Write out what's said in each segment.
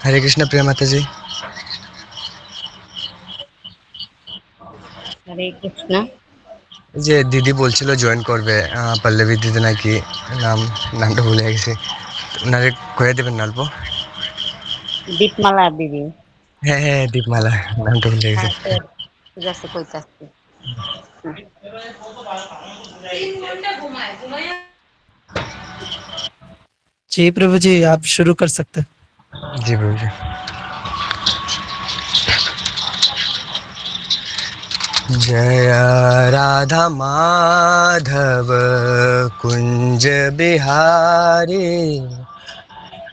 हरे कृष्ण प्रिय माता जी। हरे कृष्णा। যে দিদি বলছিল জয়েন করবে, পল্লবী দিদি নাকি, নাম নামটা ভুলে গেছি। ওনারে কয়ে দেবেন না অল্প। দীপমালা দিদি। হ্যাঁ হ্যাঁ, দীপমালা, নামটা ভুলে গেছি। হ্যাঁ, ঠিক আছে, কইতাছি। जी प्रभु जी, आप शुरू कर सकते हैं। জি প্রভুজি। जय राधा माधव कुंज बिहारी,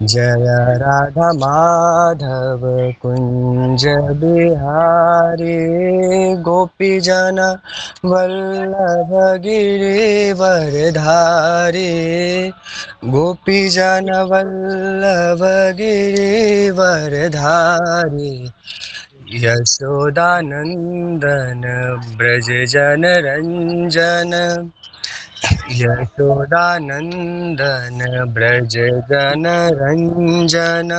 जय राधा माधव कुंज बिहारी, गोपी जन वल्लभ गिरिवरधारी, गोपी जन वल्लभ गिरिवरधारी, यशोदानंदन ब्रज जन रंजन, यशोदानंदन ब्रज जन रंजन,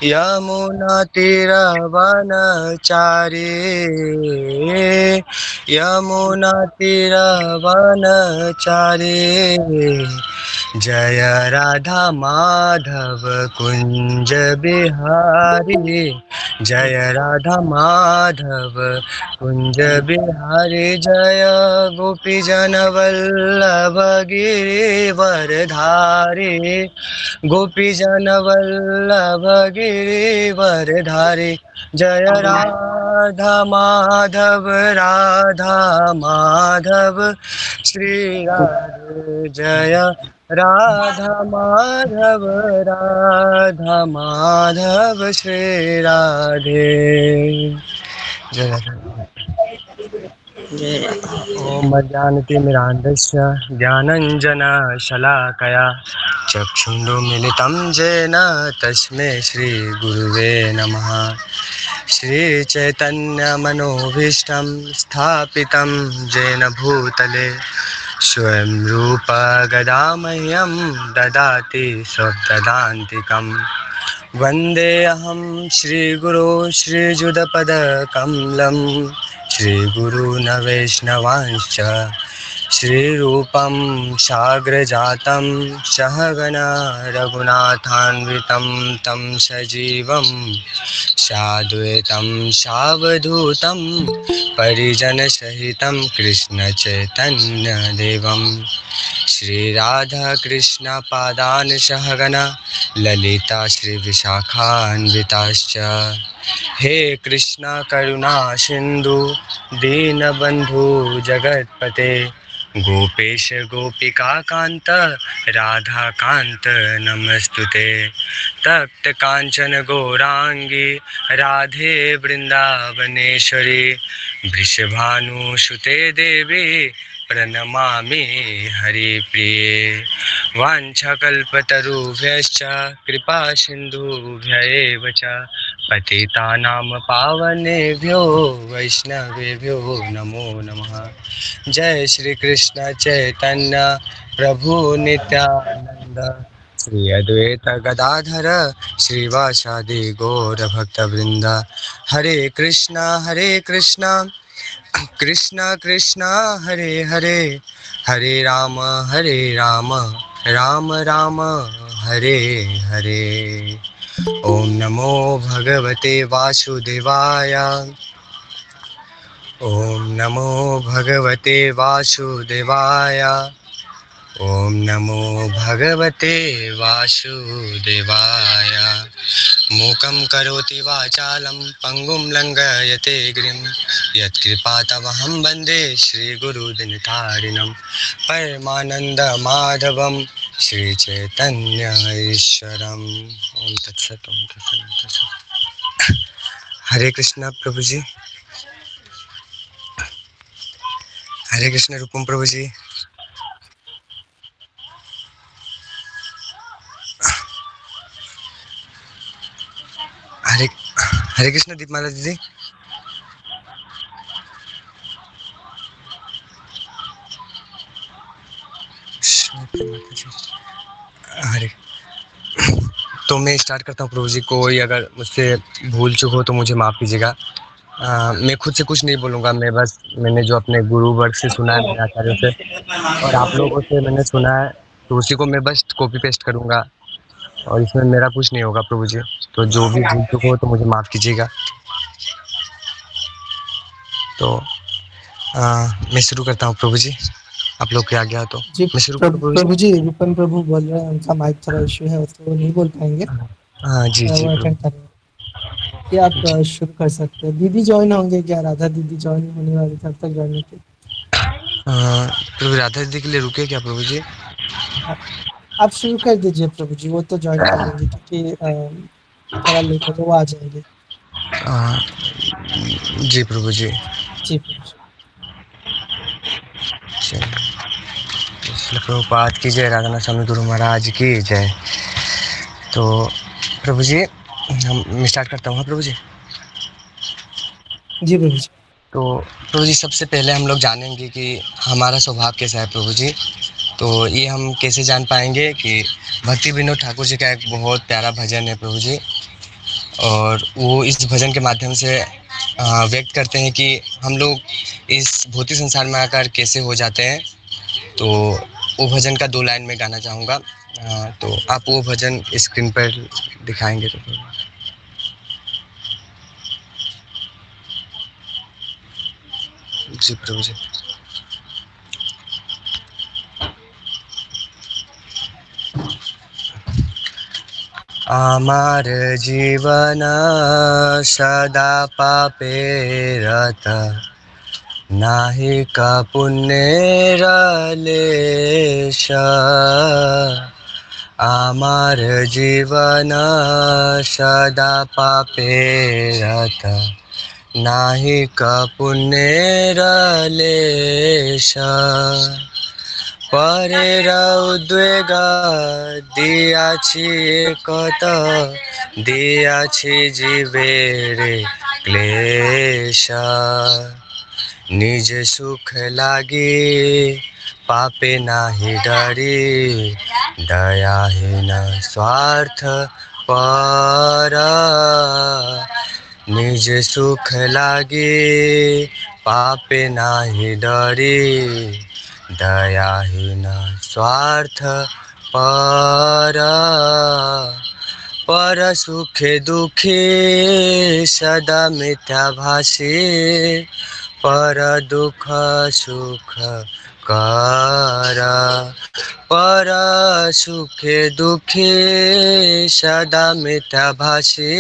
यमुना तीरवनचारी, यमुना तीरवनचारी, जय राधा माधव कुंज बिहारी, जय राधा माधव कुंज बिहारी, जय गोपी जन वल्लभ गिरिवरधारी, गोपी जन वल्लभ गिरिवरधारी, जय राधा माधव राधा माधव श्री राधे, जय राधा माधव राधा माधव श्री राधे। जय राधा। ॐ अज्ञानतिमिरान्धस्य ज्ञानञ्जनशलाकया चक्षुरुन्मिलितं येन तस्मै श्रीगुरुवे नमः। श्रीचैतन्यमनोभीष्टं स्थापितं येन भूतले स्वयं रूप गदा मह्यं ददाति स्वपदान्तिकम्। वन्देऽहं श्रीगुरो श्रीयुतपदकमलं, श्रीगुरून् वैष्णवांश्च श्रीरूपं साग्रजातं सहगणा रघुनाथान्वितं तं सजीवं साद्वैतं सावधूतं परिजनसहितं कृष्णचैतन्यदेवं श्रीराधाकृष्णपादान् सहगणा ललिता श्रीविशाखान्विताश्च। हे कृष्णा करुणा सिंधु दीनबंधु जगतपते, गोपेश गोपिका कांत राधा कांत नमस्तुते। तप्त कांचन गौरांगी राधे वृंदावनेश्वरी, वृषभानुसुते देवी प्रणमामि हरिप्रिये। वाञ्छकल्पतरुभ्यश्च कृपा सिन्धुभ्य एव च पतितानां पावनेभ्यो वैष्णवेभ्यो नमो नमः। जय श्री कृष्ण चैतन्य प्रभु नित्यानंद, श्री अद्वैत गदाधर श्रीवासादि गौर भक्तवृंद। हरे कृष्णा कृष्णा कृष्णा हरे हरे, हरे राम राम राम हरे हरे। ओम नमो भगवते वासुदेवाय, ओम नमो भगवते वासुदेवाय, ओम नमो भगवते वासुदेवाय। मूकं करोति वाचालं पंगुं लंघयते गिरिं, यत्कृपातमहं वन्दे श्रीगुरुदिनतारिणं। परमानंद माधवं श्रीचैतन्य ईश्वरम्। ओम तत्सत, ओम तत्सत, ओम तत्सत। हरे कृष्ण प्रभु जी, हरे कृष्ण रूपम प्रभु जी, हरे हरे कृष्ण दीपमाला दीदी। हरे, तो मैं स्टार्ट करता हूँ प्रभु जी। कोई अगर मुझसे भूल चूक हो तो मुझे माफ़ कीजिएगा। मैं खुद से कुछ नहीं बोलूँगा, मैं बस मैंने जो अपने गुरु वर्ग से सुना है, मेरे आचार्यों से और आप लोगों से मैंने सुना है, तो उसी को मैं बस कॉपी पेस्ट करूँगा और इसमें मेरा कुछ नहीं होगा प्रभु जी। तो जो भी भूल चूक हो तो मुझे माफ़ कीजिएगा। तो मैं शुरू करता हूँ प्रभु जी, आप लोग के आज्ञा हो तो जी मैं शुरू करूँ प्रभु जी? प्रभु जी, विपिन प्रभु बोल रहे हैं, उनका माइक थोड़ा इश्यू है तो वो नहीं बोल पाएंगे। हाँ जी जी वो प्रभु अटेंड कर रहे हैं। ये आप जी। शुरू कर सकते हैं। दीदी ज्वाइन होंगे क्या? राधा दीदी ज्वाइन होने वाली, तब तक ज्वाइन होती। प्रभु राधा दीदी के लिए रुके क्या प्रभु जी? आप शुरू कर दीजिए प्रभु जी, वो तो ज्वाइन कर लेंगे क्योंकि थोड़ा लेट होगा, वो आ जाएंगे। अ, जी प्रभु जी। जी प्रभु जी। चलिए, श्रील प्रभुपाद की जय, राधा स्वामी गुरु महाराज की जय। तो प्रभु जी मैं स्टार्ट करता हूँ। हाँ प्रभु जी। जी प्रभु जी। तो प्रभु जी सबसे पहले हम लोग जानेंगे कि हमारा स्वभाव कैसा है प्रभु जी। तो ये हम कैसे जान पाएंगे कि भक्ति विनोद ठाकुर जी का एक बहुत प्यारा भजन है प्रभु जी, और वो इस भजन के माध्यम से व्यक्त करते हैं कि हम लोग इस भौतिक संसार में आकर कैसे हो जाते हैं। तो वो भजन का 2 लाइन में गाना चाहूँगा। तो आप वो भजन स्क्रीन पर दिखाएंगे तो जी प्रभु जी। আমার জীবন সদা পাপে রত, নাহি কা পুণ্যের লেশ। আমার জীবন সদা পাপে রত, নাহি কা পুণ্যের লেশ। পরের উদ্বেগ দিয়াছি কত, দিয়াছি জীবের ক্লেশ। নিজ সুখ লাগি পাপে নাহি ডরি, দয়াহীন স্বার্থ পর। নিজ সুখ লাগি পাপে নাহি ডরি, दयाहीन स्वार्थ पर। पर सुखे दुखे सदा मिथ्या भाषी, पर दुख सुख कर। पर सुखे दुखे सदा मिथ्या भाषी,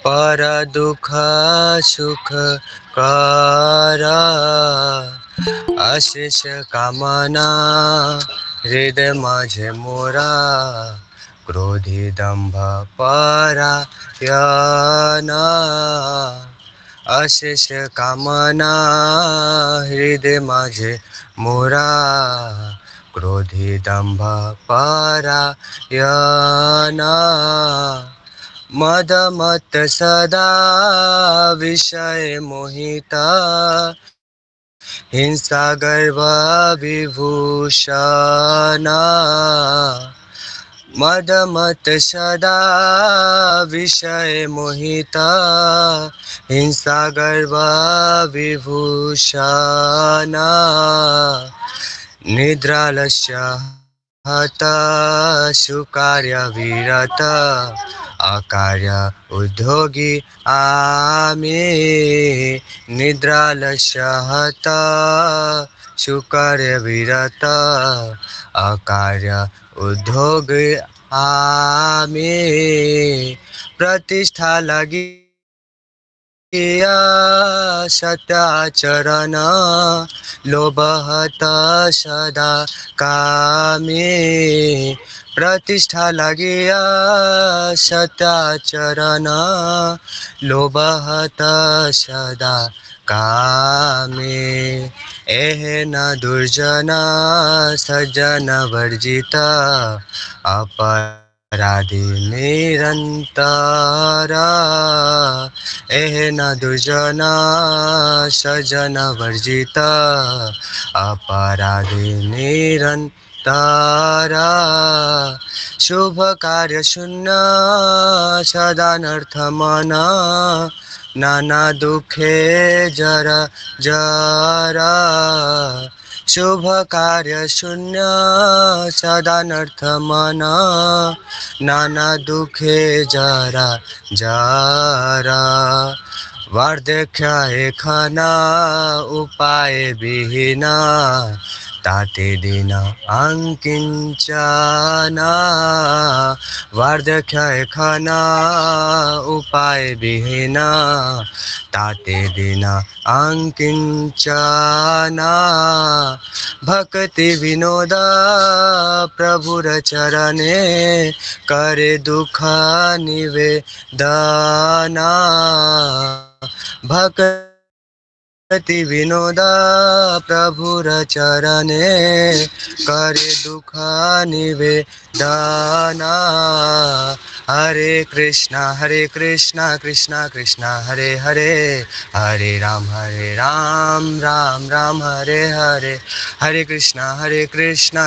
पर दुख सुख कर। अशेष कामना हृदय माझे मोरा, क्रोधी दंभ परायण। अशेष कामना हृदय माझे मोरा, क्रोधी दंभ परायण। मद मत सदा विषय मोहिता, हिंसा गर्भ विभूषण। मद मत सदा विषय मोहिता, हिंसा गर्भ विभूषण। निद्रालस्य हत सुकार्य विरत, अकार्य उद्योगी आमे। निद्रालस्य हत सुकार्य विरत, अकार्य उद्योग आमे। प्रतिष्ठा लगी सत्याचरण, लोभहत सदा कामे। प्रतिष्ठा लगिया सत्याचरण, लोभहत सदा कामे। एह न दुर्जन सज्जन वर्जित, अपराधी निरंतर। एह न दुर्जन सज्जन वर्जित, अपराधी निरंतर। तारा शुभ कार्य शून्य सदानर्थ मना नाना दुखे जरा जरा शुभ कार्य शून्य सदानर्थ मना नाना दुखे जरा जरा वार्धक्य खाना उपाय विहीना ताते दिन अंकिंचना वार्धक्य खाना उपाय विहीना ताते दिन अंकिंचना भक्ति विनोद प्रभुर चरणे करे दुख निवेदना भक्ति विनोदा प्रभुर चरणे करे दुख निवेदना हरे कृष्णा कृष्णा कृष्णा हरे हरे हरे राम राम राम हरे हरे हरे कृष्णा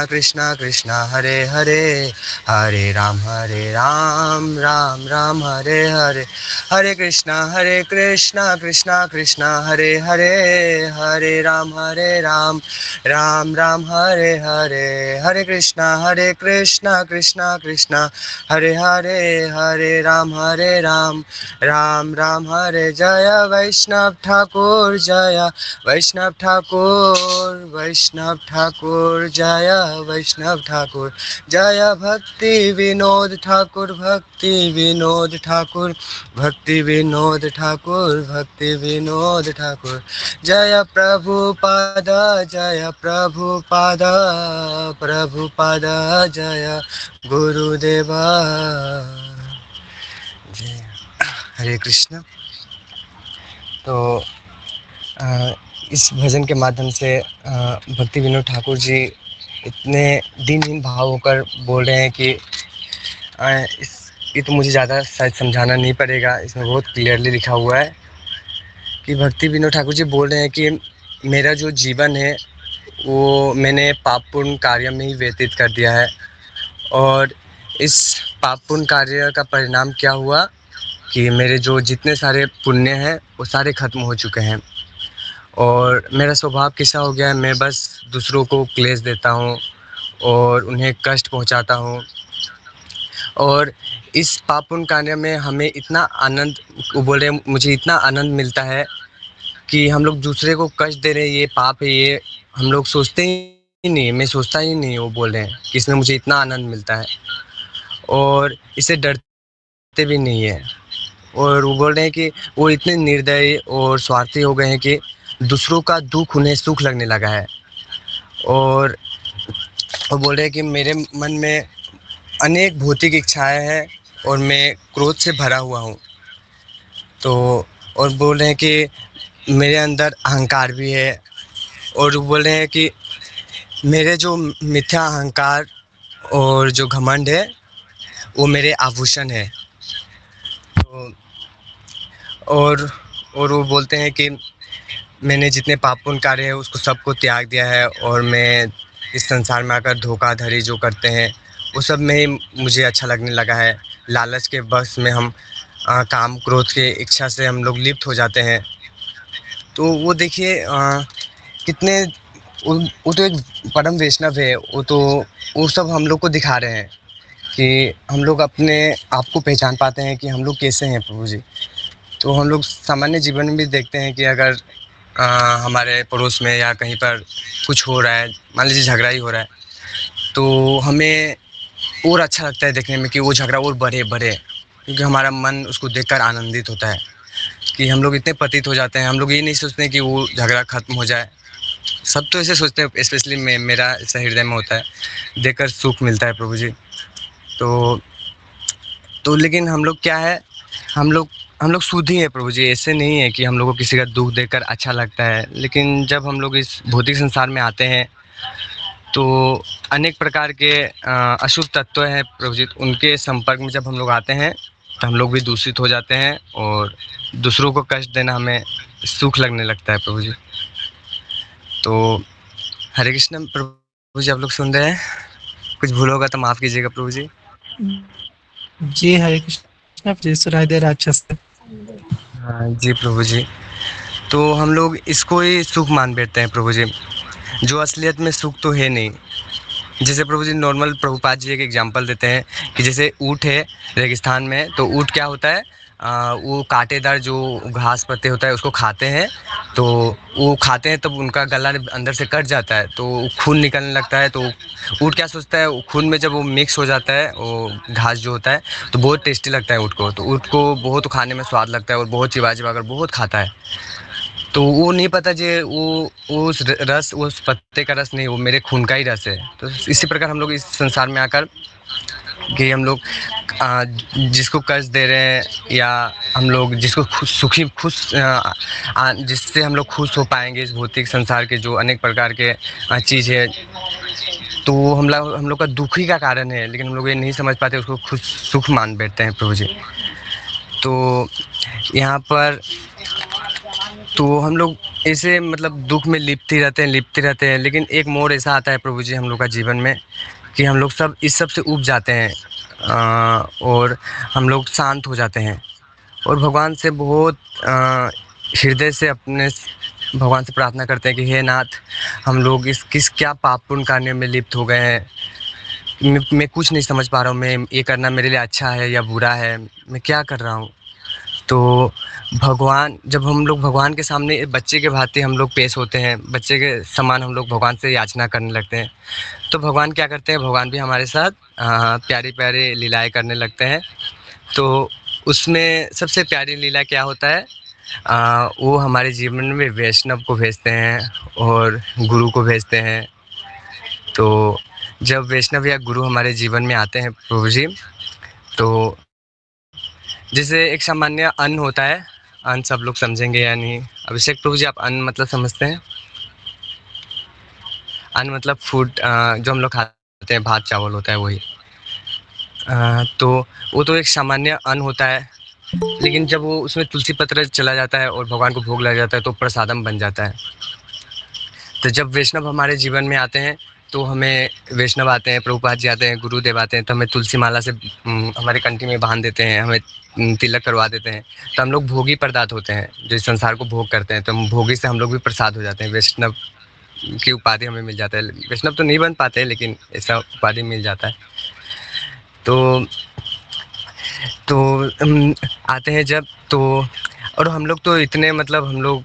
कृष्णा कृष्णा हरे हरे हरे राम राम राम हरे हरे हरे कृष्णा कृष्णा कृष्णा हरे हरे हरे राम राम राम हरे हरे हरे कृष्णा कृष्णा कृष्णा हरे हरे हरे राम राम राम हरे जय वैष्णव ठाकुर जय वैष्णव ठाकुर जय वैष्णव ठाकुर जय भक्ति विनोद ठाकुर भक्ति विनोद ठाकुर भक्ति विनोद ठाकुर भक्ति विनोद ठाकुर जय प्रभुपाद प्रभुपाद जय गुरुदेवा जय हरे कृष्ण। तो इस भजन के माध्यम से भक्ति विनोद ठाकुर जी इतने दीनहीन भाव होकर बोल रहे हैं कि ये तो मुझे ज़्यादा शायद समझाना नहीं पड़ेगा, इसमें बहुत क्लियरली लिखा हुआ है कि भक्ति विनोद ठाकुर जी बोल रहे हैं कि मेरा जो जीवन है वो मैंने पापपूर्ण कार्य में ही व्यतीत कर दिया है और इस पापपूर्ण कार्य का परिणाम क्या हुआ कि मेरे जो जितने सारे पुण्य हैं वो सारे ख़त्म हो चुके हैं और मेरा स्वभाव कैसा हो गया है, मैं बस दूसरों को क्लेश देता हूँ और उन्हें कष्ट पहुँचाता हूँ और इस पापपूर्ण कार्य में हमें इतना आनंद, वो बोल रहे हैं मुझे इतना आनंद मिलता है कि हम लोग दूसरे को कष्ट दे रहे हैं, ये पाप है, ये हम लोग सोचते ही नहीं, मैं सोचता ही नहीं, वो बोल रहे हैं कि इसमें मुझे इतना आनंद मिलता है और इससे डरते भी नहीं है। और वो बोल रहे हैं कि वो इतने निर्दयी और स्वार्थी हो गए हैं कि दूसरों का दुख उन्हें सुख लगने लगा है और वो बोल रहे हैं कि मेरे मन में अनेक भौतिक इच्छाएं हैं और मैं क्रोध से भरा हुआ हूँ। तो और बोल रहे हैं कि मेरे अंदर अहंकार भी है और वो बोल रहे हैं कि मेरे जो मिथ्या अहंकार और जो घमंड है वो मेरे आभूषण है। तो और वो बोलते हैं कि मैंने जितने पापपूर्ण कार्य है उसको सबको त्याग दिया है और मैं इस संसार में आकर धोखाधड़ी जो करते हैं वो सब में ही मुझे अच्छा लगने लगा है। लालच के बस में हम काम क्रोध के इच्छा से हम लोग लिप्त हो जाते हैं। तो वो देखिए कितने वो तो एक परम वैष्णव है, वो सब हम लोग को दिखा रहे हैं कि हम लोग अपने आप को पहचान पाते हैं कि हम लोग कैसे हैं प्रभु जी। तो हम लोग सामान्य जीवन में भी देखते हैं कि अगर हमारे पड़ोस में या कहीं पर कुछ हो रहा है, मान लीजिए झगड़ा ही हो रहा है, तो हमें और अच्छा लगता है देखने में कि वो झगड़ा और बढ़े क्योंकि हमारा मन उसको देखकर आनंदित होता है कि हम लोग इतने पतित हो जाते हैं। हम लोग ये नहीं सोचते कि वो झगड़ा ख़त्म हो जाए, सब तो ऐसे सोचते हैं, स्पेशली मेरा ऐसा हृदय में होता है, देखकर सुख मिलता है प्रभु जी। तो लेकिन हम लोग क्या है, हम लोग शुद्ध ही है प्रभु जी, ऐसे नहीं है कि हम लोग को किसी का दुख देखकर अच्छा लगता है। लेकिन जब हम लोग इस भौतिक संसार में आते हैं तो अनेक प्रकार के अशुभ तत्व हैं प्रभु जी, उनके संपर्क में जब हम लोग आते हैं तो हम लोग भी दूषित हो जाते हैं और दूसरों को कष्ट देना हमें सुख लगने लगता है प्रभु जी। तो हरे कृष्ण प्रभु। जी आप लोग सुन रहे हैं? कुछ भूल होगा तो माफ़ कीजिएगा प्रभु जी। जी, हरे कृष्णा जी, सुनाई दे रहा है अच्छे से। हाँ जी प्रभु जी। तो हम लोग इसको ही सुख मान बैठते हैं प्रभु जी, जो असलियत में सुख तो है नहीं। जैसे प्रभु जी नॉर्मल प्रभुपाद जी एक एग्जांपल देते हैं कि जैसे ऊँट है रेगिस्तान में, तो ऊँट क्या होता है, वो कांटेदार जो घास पत्ते होता है उसको खाते हैं, तो वो खाते हैं तब उनका गला अंदर से कट जाता है तो खून निकलने लगता है। तो ऊँट क्या सोचता है, खून में जब वो मिक्स हो जाता है वो घास जो होता है तो बहुत टेस्टी लगता है ऊँट को, तो ऊँट को बहुत खाने में स्वाद लगता है और बहुत चिबा चिबा कर बहुत खाता है। तो वो नहीं पता जे वो उस रस, उस पत्ते का रस नहीं, वो मेरे खून का ही रस है। तो इसी प्रकार हम लोग इस संसार में आकर कि हम लोग जिसको कर्ज दे रहे हैं या हम लोग जिसको सुखी खुश जिससे हम लोग खुश हो पाएंगे इस भौतिक संसार के जो अनेक प्रकार के चीज़ है, तो वो हम लोग का दुख ही का कारण है, लेकिन हम लोग ये नहीं समझ पाते, उसको खुश सुख मान बैठते हैं प्रभु जी। तो यहाँ पर तो हम लोग ऐसे मतलब दुख में लिपते रहते हैं, लेकिन एक मोड़ ऐसा आता है प्रभु जी हम लोग का जीवन में कि हम लोग सब इस सब से ऊब जाते हैं, और हम लोग शांत हो जाते हैं और भगवान से बहुत हृदय से अपने भगवान से प्रार्थना करते हैं कि हे नाथ, हम लोग इस किस क्या पाप पुण्य करने में लिप्त हो गए हैं। मैं कुछ नहीं समझ पा रहा हूँ, मैं ये करना मेरे लिए अच्छा है या बुरा है, मैं क्या कर रहा हूँ। तो भगवान, जब हम लोग भगवान के सामने बच्चे के भांति हम लोग पेश होते हैं, बच्चे के समान हम लोग भगवान से याचना करने लगते हैं, तो भगवान क्या करते हैं, भगवान भी हमारे साथ प्यारी प्यारी लीलाएं करने लगते हैं। तो उसमें सबसे प्यारी लीला क्या होता है, वो हमारे जीवन में वैष्णव को भेजते हैं और गुरु को भेजते हैं। तो जब वैष्णव या गुरु हमारे जीवन में आते हैं प्रभु जी, तो जैसे एक सामान्य अन्न होता है, अन्न सब लोग समझेंगे या नहीं, अभिषेक प्रभु जी आप अन्न मतलब समझते हैं? अन्न मतलब फूड, जो हम लोग खाते हैं, भात चावल होता है वही। तो वो तो एक सामान्य अन्न होता है, लेकिन जब वो उसमें तुलसी पत्र चला जाता है और भगवान को भोग लग जाता है तो प्रसादम बन जाता है। तो जब वैष्णव हमारे जीवन में आते हैं, तो हमें वैष्णव आते हैं, प्रभुपाद जी आते हैं, गुरुदेव आते हैं, तो हमें तुलसी माला से हमारे कंठी में बांध देते हैं, हमें तिलक करवा देते हैं, तो हम लोग भोगी पदार्थ होते हैं जो इस संसार को भोग करते हैं, तो हम भोगी से हम लोग भी प्रसाद हो जाते हैं, वैष्णव की उपाधि हमें मिल जाता है। वैष्णव तो नहीं बन पाते लेकिन ऐसा उपाधि मिल जाता है। तो तो आते हैं जब, तो और हम लोग तो इतने मतलब हम लोग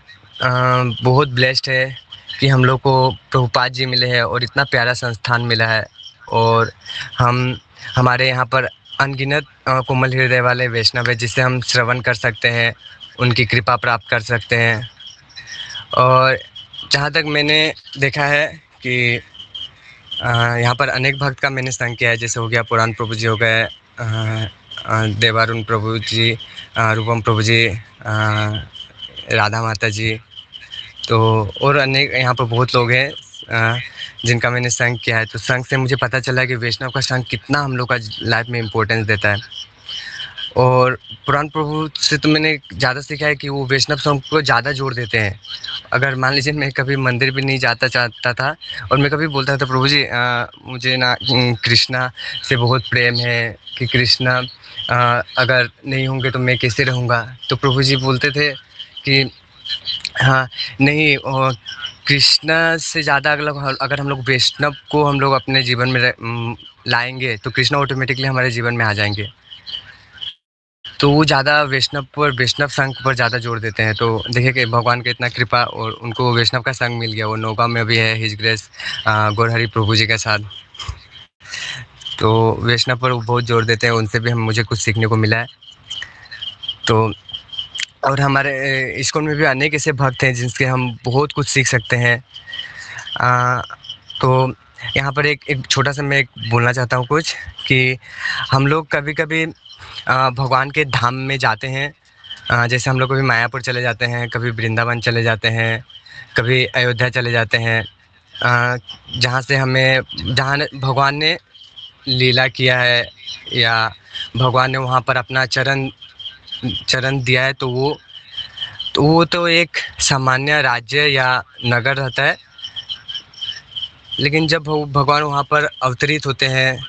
बहुत ब्लेस्ड है कि हम लोग को प्रभुपाद जी मिले हैं और इतना प्यारा संस्थान मिला है, और हम हमारे यहाँ पर अनगिनत कोमल हृदय वाले वैष्णव है जिससे हम श्रवण कर सकते हैं, उनकी कृपा प्राप्त कर सकते हैं। और जहाँ तक मैंने देखा है कि यहाँ पर अनेक भक्त का मैंने संग किया है, जैसे हो गया पुराण प्रभु जी हो गए, देवारुण प्रभु जी, रूपम प्रभु जी, राधा माता जी, तो और अनेक यहाँ पर बहुत लोग हैं जिनका मैंने संग किया है। तो संग से मुझे पता चला कि वैष्णव का संग कितना हम लोग का लाइफ में इम्पोर्टेंस देता है। और पुराण प्रभु से तो मैंने ज़्यादा सीखा है कि वो वैष्णव संग को ज़्यादा जोड़ देते हैं। अगर मान लीजिए मैं कभी मंदिर भी नहीं जाता चाहता था और मैं कभी बोलता था प्रभु जी मुझे ना कृष्णा से बहुत प्रेम है, कि कृष्णा अगर नहीं होंगे तो मैं कैसे रहूँगा, तो प्रभु जी बोलते थे कि हाँ, नहीं, कृष्णा से ज़्यादा अगर हम लोग वैष्णव को हम लोग अपने जीवन में लाएंगे तो कृष्णा ऑटोमेटिकली हमारे जीवन में आ जाएंगे। तो वो ज़्यादा वैष्णव पर, वैष्णव संघ पर ज़्यादा जोर देते हैं। तो देखिए कि भगवान का इतना कृपा और उनको वैष्णव का संघ मिल गया, वो नौगांव में भी है हिज ग्रेस गौरहरि प्रभु जी के साथ। तो वैष्णव पर वो बहुत जोर देते हैं, उनसे भी मुझे कुछ सीखने को मिला है। तो और हमारे इस्कॉन में भी अनेक ऐसे भक्त हैं जिनसे हम बहुत कुछ सीख सकते हैं। तो यहाँ पर एक छोटा सा मैं एक बोलना चाहता हूँ कुछ, कि हम लोग कभी कभी भगवान के धाम में जाते हैं, जैसे हम लोग कभी मायापुर चले जाते हैं, कभी वृंदावन चले जाते हैं, कभी अयोध्या चले जाते हैं, जहाँ से हमें, जहाँ भगवान ने लीला किया है या भगवान ने वहाँ पर अपना चरण चरण दिया है, तो वो तो एक सामान्य राज्य या नगर रहता है, लेकिन जब वो भगवान वहाँ पर अवतरित होते हैं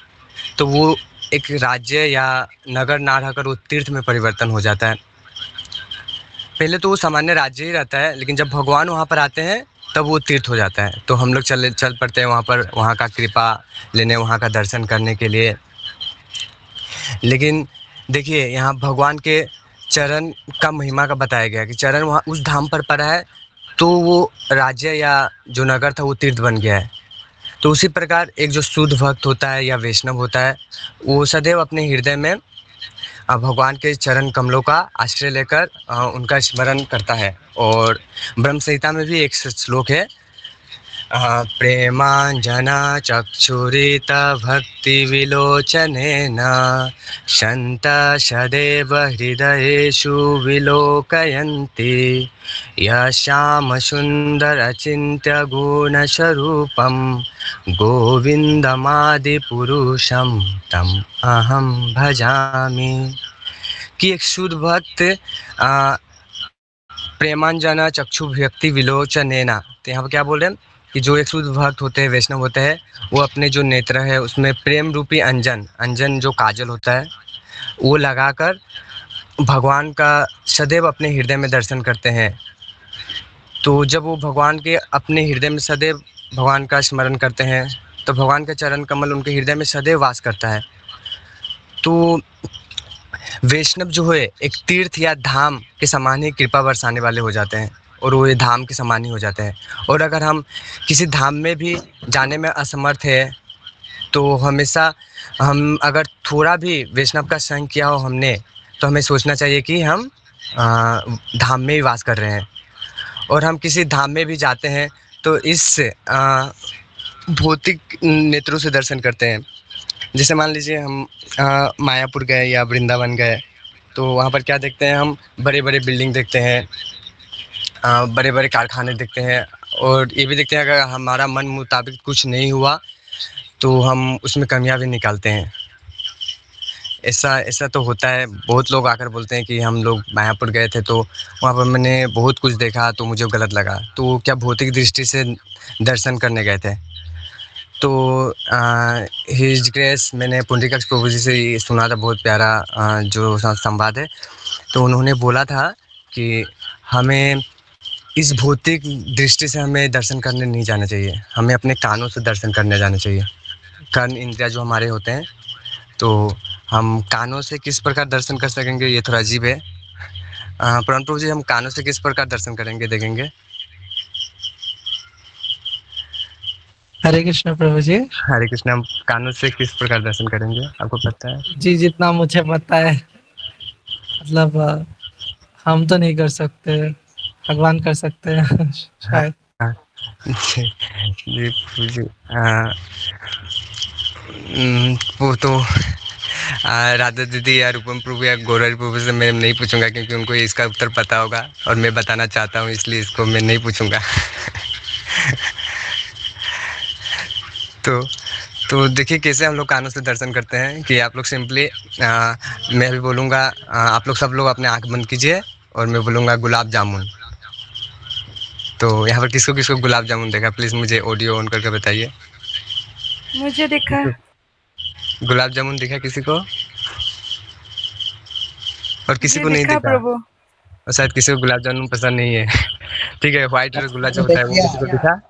तो वो एक राज्य या नगर ना रहकर वो तीर्थ में परिवर्तन हो जाता है। पहले तो वो सामान्य राज्य ही रहता है, लेकिन जब भगवान वहाँ पर आते हैं तब वो तीर्थ हो जाता है। तो हम लोग चल पड़ते हैं वहाँ पर, वहाँ का कृपा लेने, वहाँ का दर्शन करने के लिए। लेकिन देखिए यहाँ भगवान के चरण का महिमा का बताया गया कि चरण वहाँ उस धाम पर पड़ा है तो वो राज्य या जो नगर था वो तीर्थ बन गया है। तो उसी प्रकार एक जो शुद्ध भक्त होता है या वैष्णव होता है, वो सदैव अपने हृदय में भगवान के चरण कमलों का आश्रय लेकर उनका स्मरण करता है। और ब्रह्म संहिता में भी एक श्लोक है, प्रेमाञ्जना चक्षुरितभक्तिविलोचनेन शन्तशदेव हृदयेषु विलोकयन्ति यश्यामसुन्दरचिन्त्यगुणस्वरूपं गोविन्दमादिपुरुषं तम् अहं भजामि। कि एक शुद्ध भक्त प्रेमांजना चक्षु व्यक्ति विलोचनेना, तो यहाँ पर क्या बोल रहे हैं कि जो एक शुद्ध भक्त होते हैं, वैष्णव होते हैं, वो अपने जो नेत्र है उसमें प्रेम रूपी अंजन, अंजन जो काजल होता है वो लगाकर भगवान का सदैव अपने हृदय में दर्शन करते हैं। तो जब वो भगवान के अपने हृदय में सदैव भगवान का स्मरण करते हैं तो भगवान का चरण कमल उनके हृदय में सदैव वास करता है। तो वैष्णव जो है एक तीर्थ या धाम के समान ही कृपा बरसाने वाले हो जाते हैं, और वो ये धाम के समान ही हो जाते हैं। और अगर हम किसी धाम में भी जाने में असमर्थ है तो हमेशा हम अगर थोड़ा भी वैष्णव का संग किया हो हमने, तो हमें सोचना चाहिए कि हम धाम में ही वास कर रहे हैं। और हम किसी धाम में भी जाते हैं तो इस भौतिक नेत्रों से दर्शन करते हैं। जैसे मान लीजिए हम मायापुर गए या वृंदावन गए, तो वहाँ पर क्या देखते हैं हम, बड़े बड़े बिल्डिंग देखते हैं, बड़े बड़े कारखाने देखते हैं, और ये भी देखते हैं अगर हमारा मन मुताबिक कुछ नहीं हुआ तो हम उसमें कमियां भी निकालते हैं। ऐसा ऐसा तो होता है। बहुत लोग आकर बोलते हैं कि हम लोग मायापुर गए थे तो वहाँ पर मैंने बहुत कुछ देखा तो मुझे गलत लगा। तो क्या भौतिक दृष्टि से दर्शन करने गए थे। तो हिज ग्रेस मैंने पुंडरीकाक्ष प्रभु जी से ये सुना था, बहुत प्यारा जो संवाद है। तो उन्होंने बोला था कि हमें इस भौतिक दृष्टि से हमें दर्शन करने नहीं जाना चाहिए, हमें अपने कानों से दर्शन करने जाना चाहिए। कर्म इंद्रिया जो हमारे होते हैं, तो हम कानों से किस प्रकार दर्शन कर सकेंगे ये थोड़ा अजीब है। परंतु प्रभु जी हम कानों से किस प्रकार दर्शन करेंगे, देखेंगे। हरे कृष्ण प्रभु जी। हरे कृष्ण। हम कानों से किस प्रकार दर्शन करेंगे, आपको पता है? जी जितना मुझे पता है, मतलब हम तो नहीं कर सकते, भगवान कर सकते हैं शायद। जी जी। वो तो राधा दीदी या रूपम प्रभु या गौरव प्रभु से मैं नहीं पूछूंगा, क्योंकि उनको इसका उत्तर पता होगा और मैं बताना चाहता हूँ, इसलिए इसको मैं नहीं पूछूंगा। तो देखिए कैसे हम लोग कानों से दर्शन करते हैं कि आप लोग सिंपली मैं भी बोलूँगा, आप लोग सब लोग अपने आँख बंद कीजिए और मैं बोलूँगा गुलाब जामुन। तो यहाँ पर किसको किसको गुलाब जामुन देखा, प्लीज़ मुझे ऑडियो ऑन करके बताइए। मुझे दिखा। गुलाब जामुन दिखा किसी को? और किसी जी को नहीं दिखा दिखा? प्रभु। और शायद किसी को गुलाब जामुन पसंद नहीं है। ठीक है, व्हाइट रसगुल्ला जो होता है वो किसी को दिखा?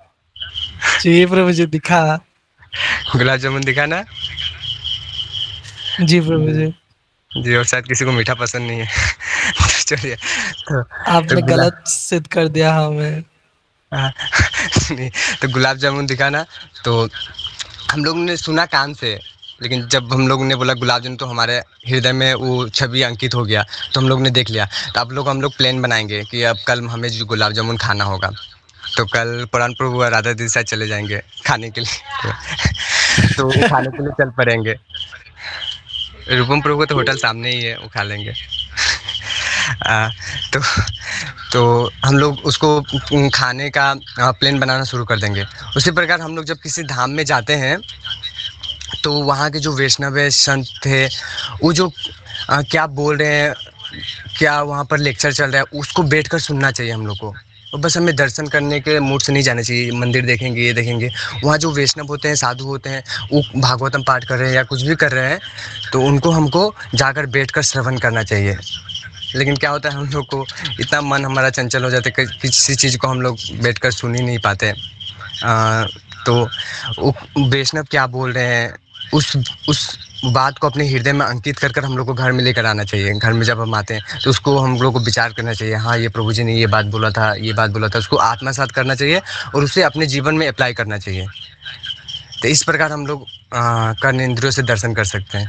जी प्रभु जी दिखा। गुलाब जामुन दिखा ना? जी प्रभु जी। जी, और शायद किसी को मीठा पसंद नहीं है। तो चलिए, तो आपने गलत सिद्ध कर दिया हमें। नहीं, तो गुलाब जामुन दिखा ना। तो हम लोग ने सुना कान से, लेकिन जब हम लोग ने बोला गुलाब जामुन तो हमारे हृदय में वो छवि अंकित हो गया, तो हम लोग ने देख लिया। तो हम लोग प्लान बनाएंगे कि अब कल हमें जो गुलाब जामुन खाना होगा, तो कल पुराण प्रभु और राधा दीदी साथ चले जाएंगे खाने के लिए। तो वो खाने के लिए चल पड़ेंगे। रूपम प्रभु का तो होटल सामने ही है, वो खा लेंगे। तो तो हम लोग उसको खाने का प्लान बनाना शुरू कर देंगे। उसी प्रकार हम लोग जब किसी धाम में जाते हैं तो वहाँ के जो वैष्णव संत थे, वो जो क्या बोल रहे हैं, क्या वहाँ पर लेक्चर चल रहा है, उसको बैठकर सुनना चाहिए हम लोग को। और बस हमें दर्शन करने के मूड से नहीं जाना चाहिए, मंदिर देखेंगे, ये देखेंगे। वहाँ जो वैष्णव होते हैं, साधु होते हैं, वो भागवतम पाठ कर रहे हैं या कुछ भी कर रहे हैं, तो उनको हमको जाकर बैठकर श्रवण करना चाहिए। लेकिन क्या होता है, हम लोग को इतना मन हमारा चंचल हो जाता है कि किसी चीज़ को हम लोग बैठकर सुन ही नहीं पाते। तो वैष्णव क्या बोल रहे हैं, उस बात को अपने हृदय में अंकित कर कर हम लोग को घर में लेकर आना चाहिए। घर में जब हम आते हैं तो उसको हम लोग को विचार करना चाहिए, हाँ ये प्रभु जी ने ये बात बोला था, ये बात बोला था, उसको आत्मसात करना चाहिए और उसे अपने जीवन में अप्लाई करना चाहिए। तो इस प्रकार हम लोग कर्म इंद्रियों से दर्शन कर सकते हैं।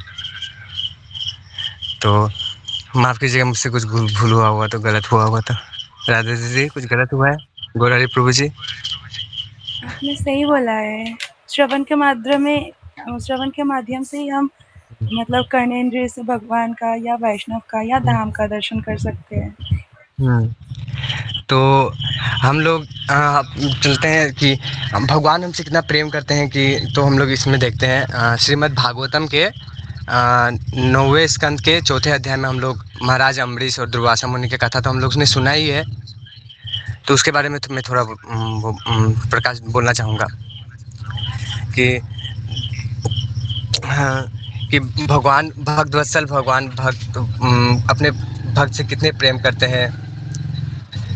तो माफ़ कीजिएगा, मुझसे कुछ भूल हुआ तो, गलत हुआ हुआ तो। राधा जी कुछ गलत हुआ है? गौरारी प्रभु जी। आपने सही बोला है। श्रवण के माध्यम से ही हम मतलब कर्नेंद्रिय से भगवान का या वैष्णव का या धाम का दर्शन कर सकते हैं। तो हम लोग चलते हैं कि भगवान हमसे कितना प्रेम करते हैं कि, तो हम लोग इसमें देखते हैं श्रीमद् भागवतम के 9वें स्कंद के 4थे अध्याय में हम लोग महाराज अम्बरीश और दुर्वासा मुनि की कथा तो हम लोग ने सुना ही है। तो उसके बारे में तो मैं थोड़ा प्रकाश बोलना चाहूँगा कि हाँ, कि भगवान भक्तवत्सल भगवान अपने भक्त से कितने प्रेम करते हैं।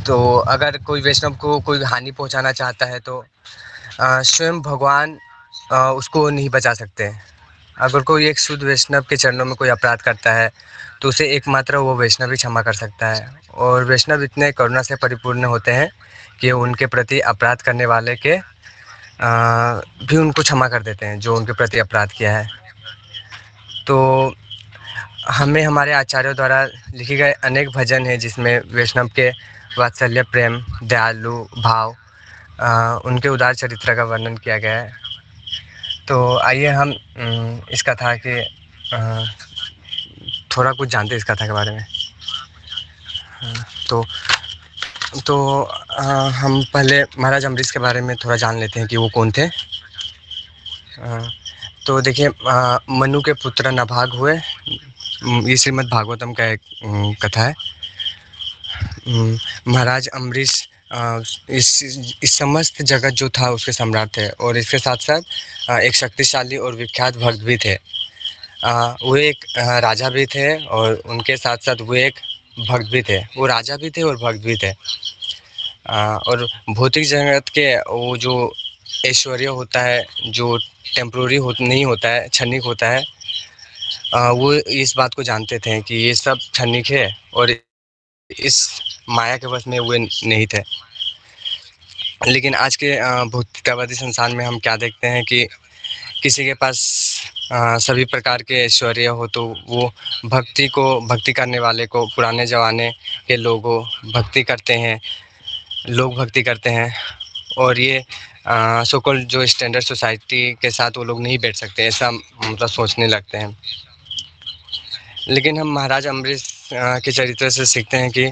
तो अगर कोई वैष्णव को कोई हानि पहुंचाना चाहता है तो स्वयं भगवान उसको नहीं बचा सकते। अगर कोई एक शुद्ध वैष्णव के चरणों में कोई अपराध करता है तो उसे एकमात्र वो वैष्णव ही क्षमा कर सकता है। और वैष्णव इतने करुणा से परिपूर्ण होते हैं कि उनके प्रति अपराध करने वाले के भी उनको क्षमा कर देते हैं, जो उनके प्रति अपराध किया है। तो हमें हमारे आचार्यों द्वारा लिखे गए अनेक भजन हैं जिसमें वैष्णव के वात्सल्य, प्रेम, दयालु भाव, उनके उदार चरित्र का वर्णन किया गया है। तो आइए हम इस कथा के थोड़ा कुछ जानते हैं इस कथा के बारे में। तो हम पहले महाराज अम्बरीश के बारे में थोड़ा जान लेते हैं कि वो कौन थे। तो देखिए, मनु के पुत्र नभाग हुए। ये श्रीमद् भागवतम का एक कथा है। महाराज अम्बरीश इस समस्त जगत जो था उसके सम्राट थे और इसके साथ साथ एक शक्तिशाली और विख्यात भक्त भी थे। वो एक राजा भी थे और उनके साथ साथ वो एक भक्त भी थे। वो राजा भी थे और भक्त भी थे। और भौतिक जगत के वो जो ऐश्वर्य होता है, जो टेम्प्रोरी नहीं होता है, क्षणिक होता है, वो इस बात को जानते थे कि ये सब क्षणिक है और इस माया के वश में वो नहीं थे। लेकिन आज के भौतिकवादी संसार में हम क्या देखते हैं कि किसी के पास सभी प्रकार के ऐश्वर्य हो तो वो भक्ति करने वाले को, पुराने ज़माने के लोगों भक्ति करते हैं, लोग भक्ति करते हैं। और ये सो कॉल्ड जो स्टैंडर्ड सोसाइटी के साथ वो लोग नहीं बैठ सकते, ऐसा मतलब सोचने लगते हैं। लेकिन हम महाराज अम्बरीश के चरित्र से सीखते हैं कि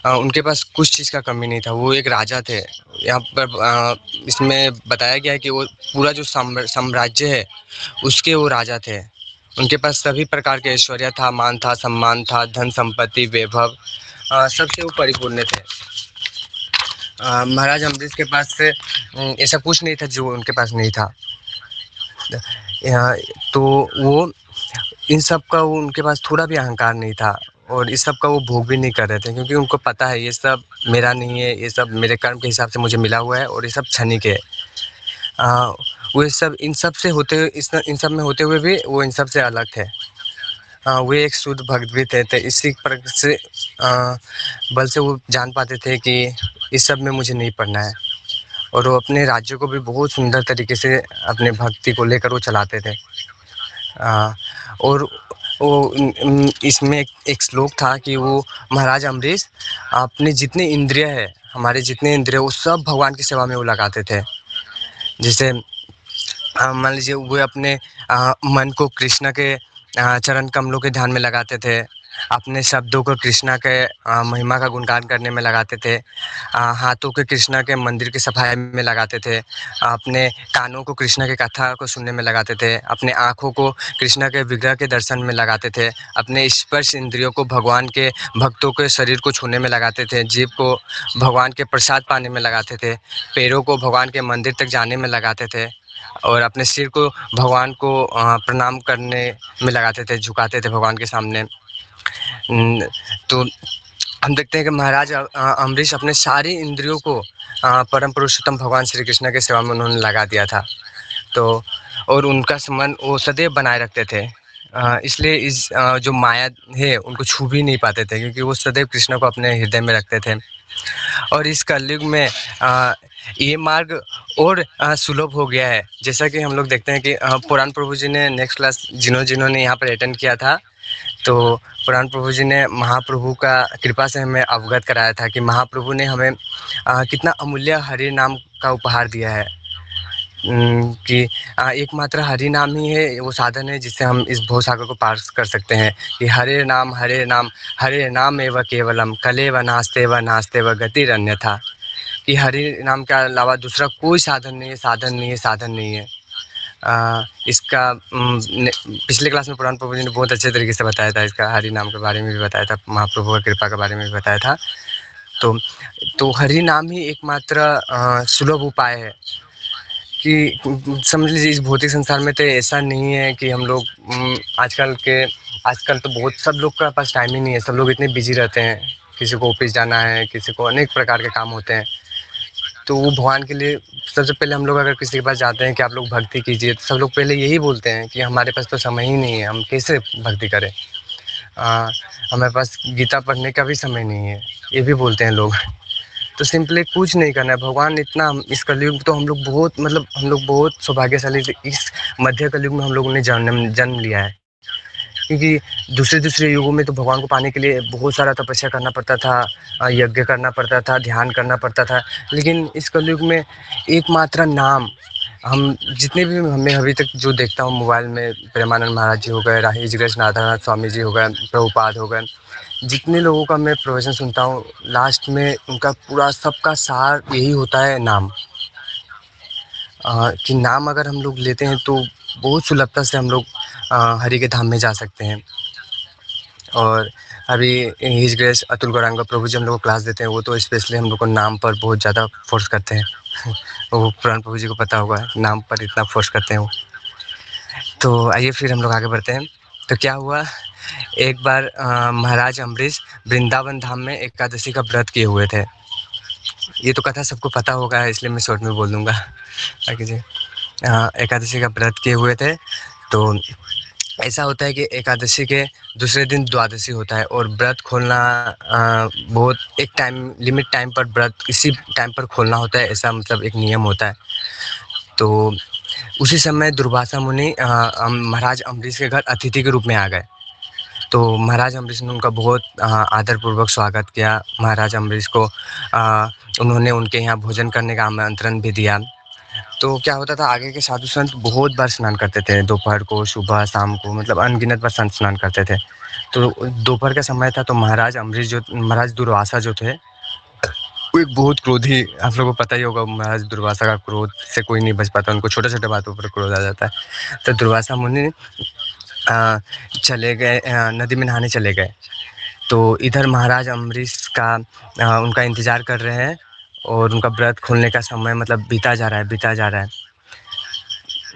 उनके पास कुछ चीज़ का कमी नहीं था। वो एक राजा थे। यहाँ पर इसमें बताया गया है कि वो पूरा जो साम्राज्य है उसके वो राजा थे। उनके पास सभी प्रकार के ऐश्वर्य था, मान था, सम्मान था, धन संपत्ति, वैभव, सबसे वो परिपूर्ण थे। महाराज अम्बरीश के पास से ऐसा कुछ नहीं था जो उनके पास नहीं था। तो वो इन सब का वो उनके पास थोड़ा भी अहंकार नहीं था और इस सब का वो भोग भी नहीं कर रहे थे, क्योंकि उनको पता है ये सब मेरा नहीं है, ये सब मेरे कर्म के हिसाब से मुझे मिला हुआ है और ये सब क्षणिक है। वो इन सब में होते हुए भी वो इन सब से अलग थे। वो एक शुद्ध भक्त भी थे, तो इसी प्रकार से बल से वो जान पाते थे कि इस सब में मुझे नहीं पढ़ना है। और वो अपने राज्य को भी बहुत सुंदर तरीके से अपने भक्ति को लेकर वो चलाते थे। और वो इसमें एक श्लोक था कि वो महाराज अम्बरीश अपने जितने इंद्रिय है, हमारे जितने इंद्रिय, वो सब भगवान की सेवा में वो लगाते थे। जैसे मान लीजिए वो अपने मन को कृष्ण के चरण कमलों के ध्यान में लगाते थे। अपने शब्दों को कृष्णा के महिमा का गुणगान करने में लगाते थे, हाथों के कृष्णा के मंदिर की सफाई में लगाते थे, अपने कानों को कृष्णा की कथा को सुनने में लगाते थे, अपने आँखों को कृष्णा के विग्रह के दर्शन में लगाते थे, अपने स्पर्श इंद्रियों को भगवान के भक्तों के शरीर को छूने में लगाते थे, जीभ को भगवान के प्रसाद पाने में लगाते थे, पैरों को भगवान के मंदिर तक जाने में लगाते थे और अपने सिर को भगवान को प्रणाम करने में लगाते थे, झुकाते थे भगवान के सामने। तो हम देखते हैं कि महाराज अम्बरीश अपने सारी इंद्रियों को परम पुरुषोत्तम भगवान श्री कृष्ण के सेवा में उन्होंने लगा दिया था। तो और उनका संबंध वो सदैव बनाए रखते थे, इसलिए इस जो माया है उनको छू भी नहीं पाते थे, क्योंकि वो सदैव कृष्ण को अपने हृदय में रखते थे। और इस कलयुग में ये मार्ग और सुलभ हो गया है। जैसा कि हम लोग देखते हैं कि पुराण प्रभु जी ने नेक्स्ट क्लास जिन्होंने यहाँ पर अटेंड किया था, तो पुराण प्रभु जी ने महाप्रभु का कृपा से हमें अवगत कराया था कि महाप्रभु ने हमें कितना अमूल्य हरि नाम का उपहार दिया है, कि एकमात्र हरि नाम ही है वो साधन है जिससे हम इस भवसागर को पार कर सकते हैं। कि हरे नाम एवं केवलम कलेव नास्तेव गतिरन्यथा। कि हरि नाम के अलावा दूसरा कोई साधन नहीं है, साधन नहीं है। इसका पिछले क्लास में पुराण प्रभु जी ने बहुत अच्छे तरीके से बताया था, इसका हरि नाम के बारे में भी बताया था, महाप्रभु की कृपा के बारे में भी बताया था। तो हरि नाम ही एकमात्र सुलभ उपाय है। कि समझ लीजिए इस भौतिक संसार में तो ऐसा नहीं है कि हम लोग आजकल तो बहुत सब लोग के पास टाइम ही नहीं है, सब लोग इतने बिजी रहते हैं, किसी को ऑफिस जाना है, किसी को अनेक प्रकार के काम होते हैं। तो वो भगवान के लिए सबसे पहले हम लोग अगर किसी के पास जाते हैं कि आप लोग भक्ति कीजिए, तो सब लोग पहले यही बोलते हैं कि हमारे पास तो समय ही नहीं है, हम कैसे भक्ति करें, हमारे पास गीता पढ़ने का भी समय नहीं है, ये भी बोलते हैं लोग। तो सिंपली कुछ नहीं करना है। भगवान इतना इस कलयुग तो हम लोग बहुत सौभाग्यशाली इस मध्य कलयुग में हम लोगों ने जन्म लिया है, क्योंकि दूसरे युगों में तो भगवान को पाने के लिए बहुत सारा तपस्या करना पड़ता था, यज्ञ करना पड़ता था, ध्यान करना पड़ता था। लेकिन इस कलयुग में एकमात्र नाम, हम जितने भी हमें अभी तक जो देखता हूँ मोबाइल में, प्रेमानंद महाराज जी हो गए, राही जगेश नाथानाथ स्वामी जी हो गए, प्रभुपाद हो गए, जितने लोगों का मैं प्रवचन सुनता हूँ, लास्ट में उनका पूरा सबका सार यही होता है नाम। कि नाम अगर हम लोग लेते हैं तो बहुत सुलभता से हम लोग हरि के धाम में जा सकते हैं। और अभी हिज ग्रेस अतुल गौरांग प्रभु जी हम लोग को क्लास देते हैं, वो तो स्पेशली हम लोग को नाम पर बहुत ज़्यादा फोर्स करते हैं। वो पुराण प्रभु जी को पता होगा, नाम पर इतना फोर्स करते हैं वो। तो आइए फिर हम लोग आगे बढ़ते हैं। तो क्या हुआ, एक बार महाराज अम्बरीश वृंदावन धाम में एकादशी का व्रत किए हुए थे। ये तो कथा सबको पता होगा, इसलिए मैं शॉर्ट में बोल दूंगा। एकादशी का व्रत किए हुए थे। तो ऐसा होता है कि एकादशी के दूसरे दिन द्वादशी होता है, और व्रत खोलना बहुत एक लिमिट टाइम पर व्रत इसी टाइम पर खोलना होता है, ऐसा मतलब एक नियम होता है। तो उसी समय दुर्वासा मुनि महाराज अम्बरीश के घर अतिथि के रूप में आ गए। तो महाराज अम्बरीश ने उनका बहुत आदरपूर्वक स्वागत किया। महाराज अम्बरीश को उन्होंने उनके यहाँ भोजन करने का आमंत्रण भी दिया। तो क्या होता था, आगे के साधु संत बहुत बार स्नान करते थे, दोपहर को, सुबह, शाम को, मतलब अनगिनत बार संत स्नान करते थे। तो दोपहर का समय था, तो महाराज दुर्वासा जो थे, वो एक बहुत क्रोधी, आप लोगों को पता ही होगा महाराज दुर्वासा का क्रोध से कोई नहीं बच पाता, उनको छोटे छोटे बातों पर क्रोध आ जाता है। तो दुर्वासा मुनि चले गए, नदी में नहाने चले गए। तो इधर महाराज अम्बरीश का उनका इंतज़ार कर रहे हैं, और उनका व्रत खोलने का समय मतलब बीता जा रहा है।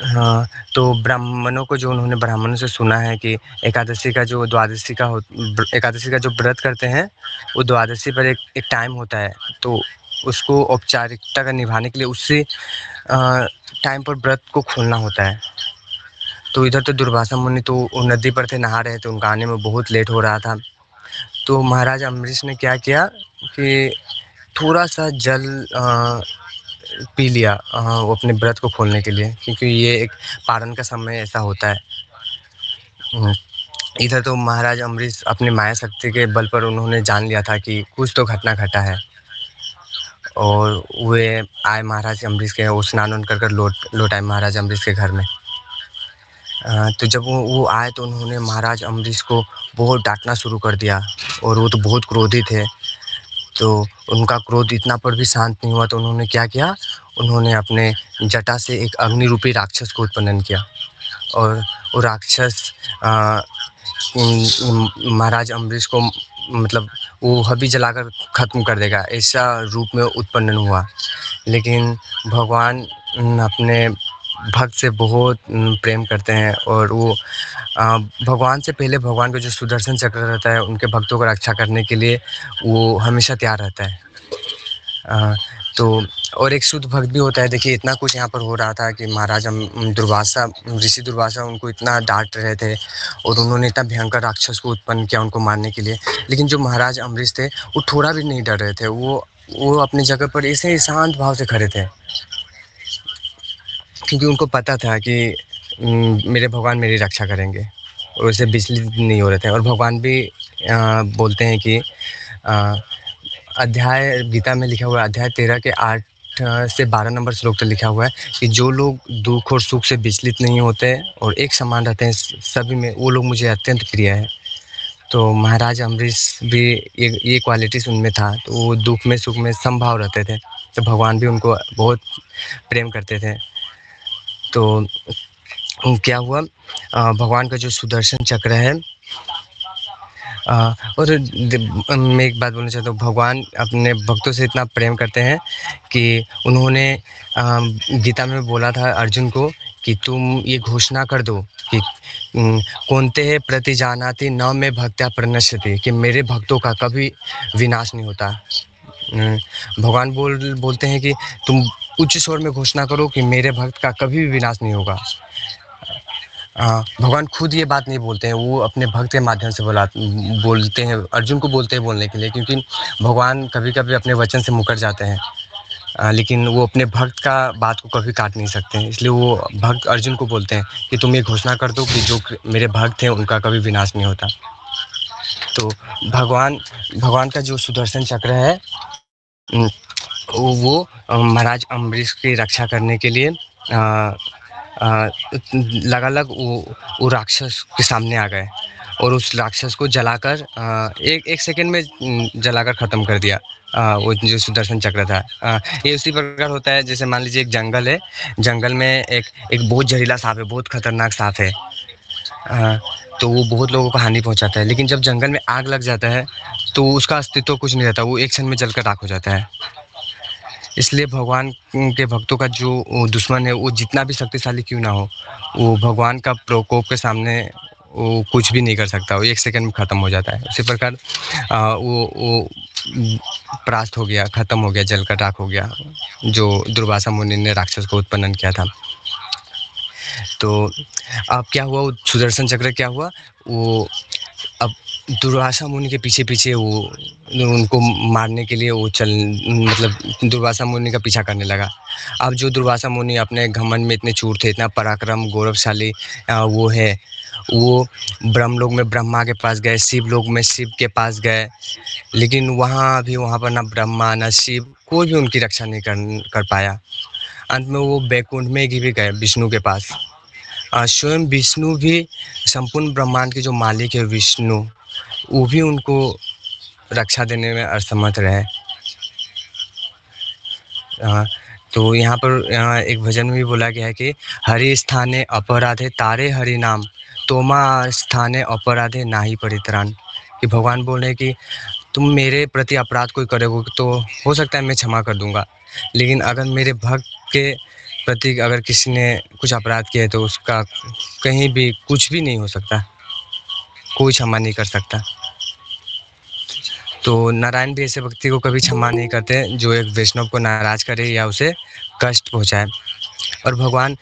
हाँ, तो ब्राह्मणों को, जो उन्होंने ब्राह्मणों से सुना है कि एकादशी का जो व्रत करते हैं, वो द्वादशी पर एक टाइम होता है, तो उसको औपचारिकता का निभाने के लिए उसी टाइम पर व्रत को खोलना होता है। तो इधर तो दुर्वासा मुनि तो नदी पर थे, नहा रहे थे, उनका आने में बहुत लेट हो रहा था। तो महाराज अम्बरीश ने क्या किया कि थोड़ा सा जल पी लिया वो अपने व्रत को खोलने के लिए, क्योंकि ये एक पारण का समय ऐसा होता है। इधर तो महाराज अम्बरीश अपनी माया शक्ति के बल पर उन्होंने जान लिया था कि कुछ तो घटना घटा है, और वे आए महाराज अम्बरीश के, वो स्नान कर लौट आए महाराज अम्बरीश के घर में। तो जब वो आए तो उन्होंने महाराज अम्बरीश को बहुत डाँटना शुरू कर दिया और वो तो बहुत क्रोधित थे। तो उनका क्रोध इतना पर भी शांत नहीं हुआ तो उन्होंने क्या किया, उन्होंने अपने जटा से एक अग्नि रूपी राक्षस को उत्पन्न किया और वो राक्षस महाराज अम्बरीश को मतलब वो हबी जलाकर ख़त्म कर देगा, ऐसा रूप में उत्पन्न हुआ। लेकिन भगवान अपने भक्त से बहुत प्रेम करते हैं और वो भगवान से पहले भगवान का जो सुदर्शन चक्र रहता है, उनके भक्तों को रक्षा करने के लिए वो हमेशा तैयार रहता है। तो और एक शुद्ध भक्त भी होता है। देखिए इतना कुछ यहाँ पर हो रहा था कि महाराज दुर्वासा, ऋषि दुर्वासा उनको इतना डांट रहे थे और उन्होंने इतना भयंकर राक्षस को उत्पन्न किया उनको मारने के लिए, लेकिन जो महाराज अम्बरीश थे वो थोड़ा भी नहीं डर रहे थे। वो अपनी जगह पर ऐसे ही शांत भाव से खड़े थे, क्योंकि उनको पता था कि मेरे भगवान मेरी रक्षा करेंगे और उससे विचलित नहीं हो रहे थे। और भगवान भी बोलते हैं कि अध्याय गीता में लिखा हुआ है, अध्याय 13 के 8 से 12 नंबर श्लोक तक लिखा हुआ है कि जो लोग दुख और सुख से विचलित नहीं होते और एक समान रहते हैं सभी में, वो लोग मुझे अत्यंत प्रिय है। तो महाराज अम्बरीश भी ये क्वालिटीज़ उनमें था, तो वो दुख में सुख में समभाव रहते थे, तो भगवान भी उनको बहुत प्रेम करते थे। तो क्या हुआ, भगवान का जो सुदर्शन चक्र है, और मैं एक बात बोलना चाहता हूँ, भगवान अपने भक्तों से इतना प्रेम करते हैं कि उन्होंने गीता में बोला था अर्जुन को कि तुम ये घोषणा कर दो कि कौनते प्रति जानाति न में भक्त्या प्रणश्यति, कि मेरे भक्तों का कभी विनाश नहीं होता। भगवान बोलते हैं कि तुम उच्च स्वर में घोषणा करो कि मेरे भक्त का कभी भी विनाश नहीं होगा। भगवान खुद ये बात नहीं बोलते हैं, वो अपने भक्त के माध्यम से बोलते हैं, अर्जुन को बोलते हैं बोलने के लिए, क्योंकि भगवान कभी कभी अपने वचन से मुकर जाते हैं, लेकिन वो अपने भक्त का बात को कभी काट नहीं सकते हैं। इसलिए वो भक्त अर्जुन को बोलते हैं कि तुम ये घोषणा कर दो कि जो मेरे भक्त हैं उनका कभी विनाश नहीं होता। तो भगवान का जो सुदर्शन चक्र है वो महाराज अम्बरीश की रक्षा करने के लिए अलग-अलग वो राक्षस के सामने आ गए और उस राक्षस को जलाकर एक सेकंड में जलाकर ख़त्म कर दिया। वो जो सुदर्शन चक्र था, ये उसी प्रकार होता है जैसे मान लीजिए एक जंगल है, जंगल में एक बहुत जहरीला सांप है, बहुत खतरनाक सांप है। तो वो बहुत लोगों को हानि पहुंचाता है, लेकिन जब जंगल में आग लग जाता है तो उसका अस्तित्व कुछ नहीं रहता, वो एक क्षण में जलकर राख हो जाता है। इसलिए भगवान के भक्तों का जो दुश्मन है, वो जितना भी शक्तिशाली क्यों ना हो, वो भगवान का प्रकोप के सामने वो कुछ भी नहीं कर सकता, वो एक सेकंड में ख़त्म हो जाता है। उसी प्रकार वो परास्त हो गया, ख़त्म हो गया, जलकर राख हो गया, जो दुर्वासा मुनि ने राक्षस को उत्पन्न किया था। तो अब क्या हुआ, वो सुदर्शन चक्र क्या हुआ, वो अब दुर्वासा मुनि के पीछे पीछे वो उनको मारने के लिए वो मतलब दुर्वासा मुनि का पीछा करने लगा। अब जो दुर्वासा मुनि अपने घमंड में इतने चूर थे, इतना पराक्रम गौरवशाली वो है, वो ब्रह्मलोक में ब्रह्मा के पास गए, शिव लोक में शिव के पास गए, लेकिन वहाँ पर ना ब्रह्मा ना शिव कोई भी उनकी रक्षा नहीं कर पाया। अंत में वो बैकुंठ में भी गए, विष्णु के पास। स्वयं विष्णु भी, संपूर्ण ब्रह्मांड के जो मालिक है विष्णु, वो भी उनको रक्षा देने में असमर्थ रहे। तो यहाँ पर एक भजन में भी बोला गया है कि हरि स्थाने अपराधे तारे हरि नाम, तोमा स्थाने अपराधे नाही परित्राण, कि भगवान बोल रहे हैं कि तुम मेरे प्रति अपराध कोई करोगे तो हो सकता है मैं क्षमा कर दूंगा, लेकिन अगर मेरे भक्त के प्रति अगर किसी ने कुछ अपराध किया है तो उसका कहीं भी कुछ भी नहीं हो सकता, कोई क्षमा नहीं कर सकता। तो नारायण भी ऐसे व्यक्ति को कभी क्षमा नहीं करते जो एक वैष्णव को नाराज करे या उसे कष्ट पहुंचाए। और भगवान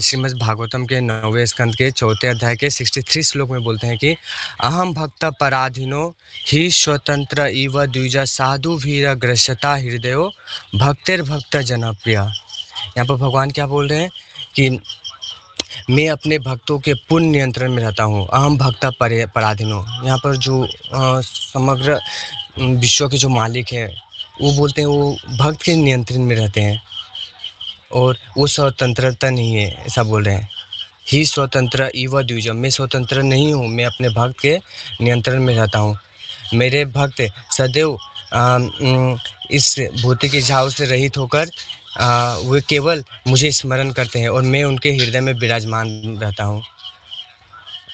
श्रीमद् भागवतम के 9वें स्कंद के 4थे अध्याय के 63 श्लोक में बोलते हैं कि अहम भक्त पराधीनो ही स्वतंत्र इव द्विज साधु वीर ग्रसता हृदयो भक्तिर भक्त जनप्रिय। यहाँ पर भगवान क्या बोल रहे हैं कि मैं अपने भक्तों के पूर्ण नियंत्रण में रहता हूँ। अहम भक्त पराधीनो, यहाँ पर जो समग्र विश्व के जो मालिक है वो बोलते हैं वो भक्त के नियंत्रण में रहते हैं और वो स्वतंत्रता नहीं है, ऐसा बोल रहे हैं ही स्वतंत्र इव द्विजम, मैं स्वतंत्र नहीं हूँ, मैं अपने भक्त के नियंत्रण में रहता हूँ। मेरे भक्त सदैव इस भौतिक इच्छाओं से रहित होकर वे केवल मुझे स्मरण करते हैं और मैं उनके हृदय में विराजमान रहता हूँ।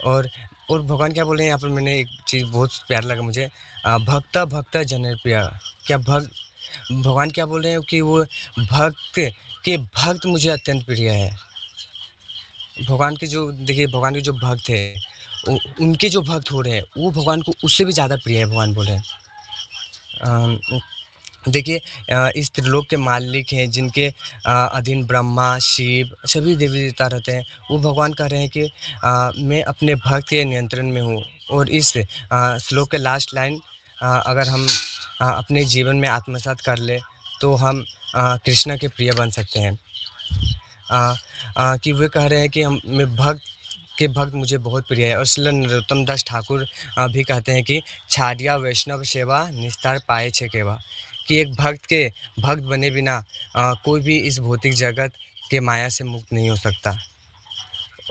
और भगवान क्या बोल रहे हैं यहाँ पर, मैंने एक चीज़ बहुत प्यारा लगा मुझे, भक्ता भक्ता जनप्रिय। क्या भगवान क्या बोल रहे हैं कि वो भक्त मुझे अत्यंत प्रिय है। भगवान के जो देखिए, भगवान के जो भक्त है, उनके जो भक्त हो रहे हैं वो भगवान को उससे भी ज़्यादा प्रिय है। भगवान बोल रहे हैं देखिए, इस त्रिलोक के मालिक हैं जिनके अधीन ब्रह्मा शिव सभी देवी देवता रहते हैं, वो भगवान कह रहे हैं कि मैं अपने भक्त के नियंत्रण में हूँ। और इस श्लोक के लास्ट लाइन अगर हम अपने जीवन में आत्मसात कर ले तो हम कृष्ण के प्रिय बन सकते हैं। कि वे कह रहे हैं कि भक्त मुझे बहुत प्रिय है। और श्री नरोत्तम दास ठाकुर भी कहते हैं कि छाड़िया वैष्णव सेवा निस्तार पाए छे केवा, कि एक भक्त बने बिना कोई भी इस भौतिक जगत के माया से मुक्त नहीं हो सकता।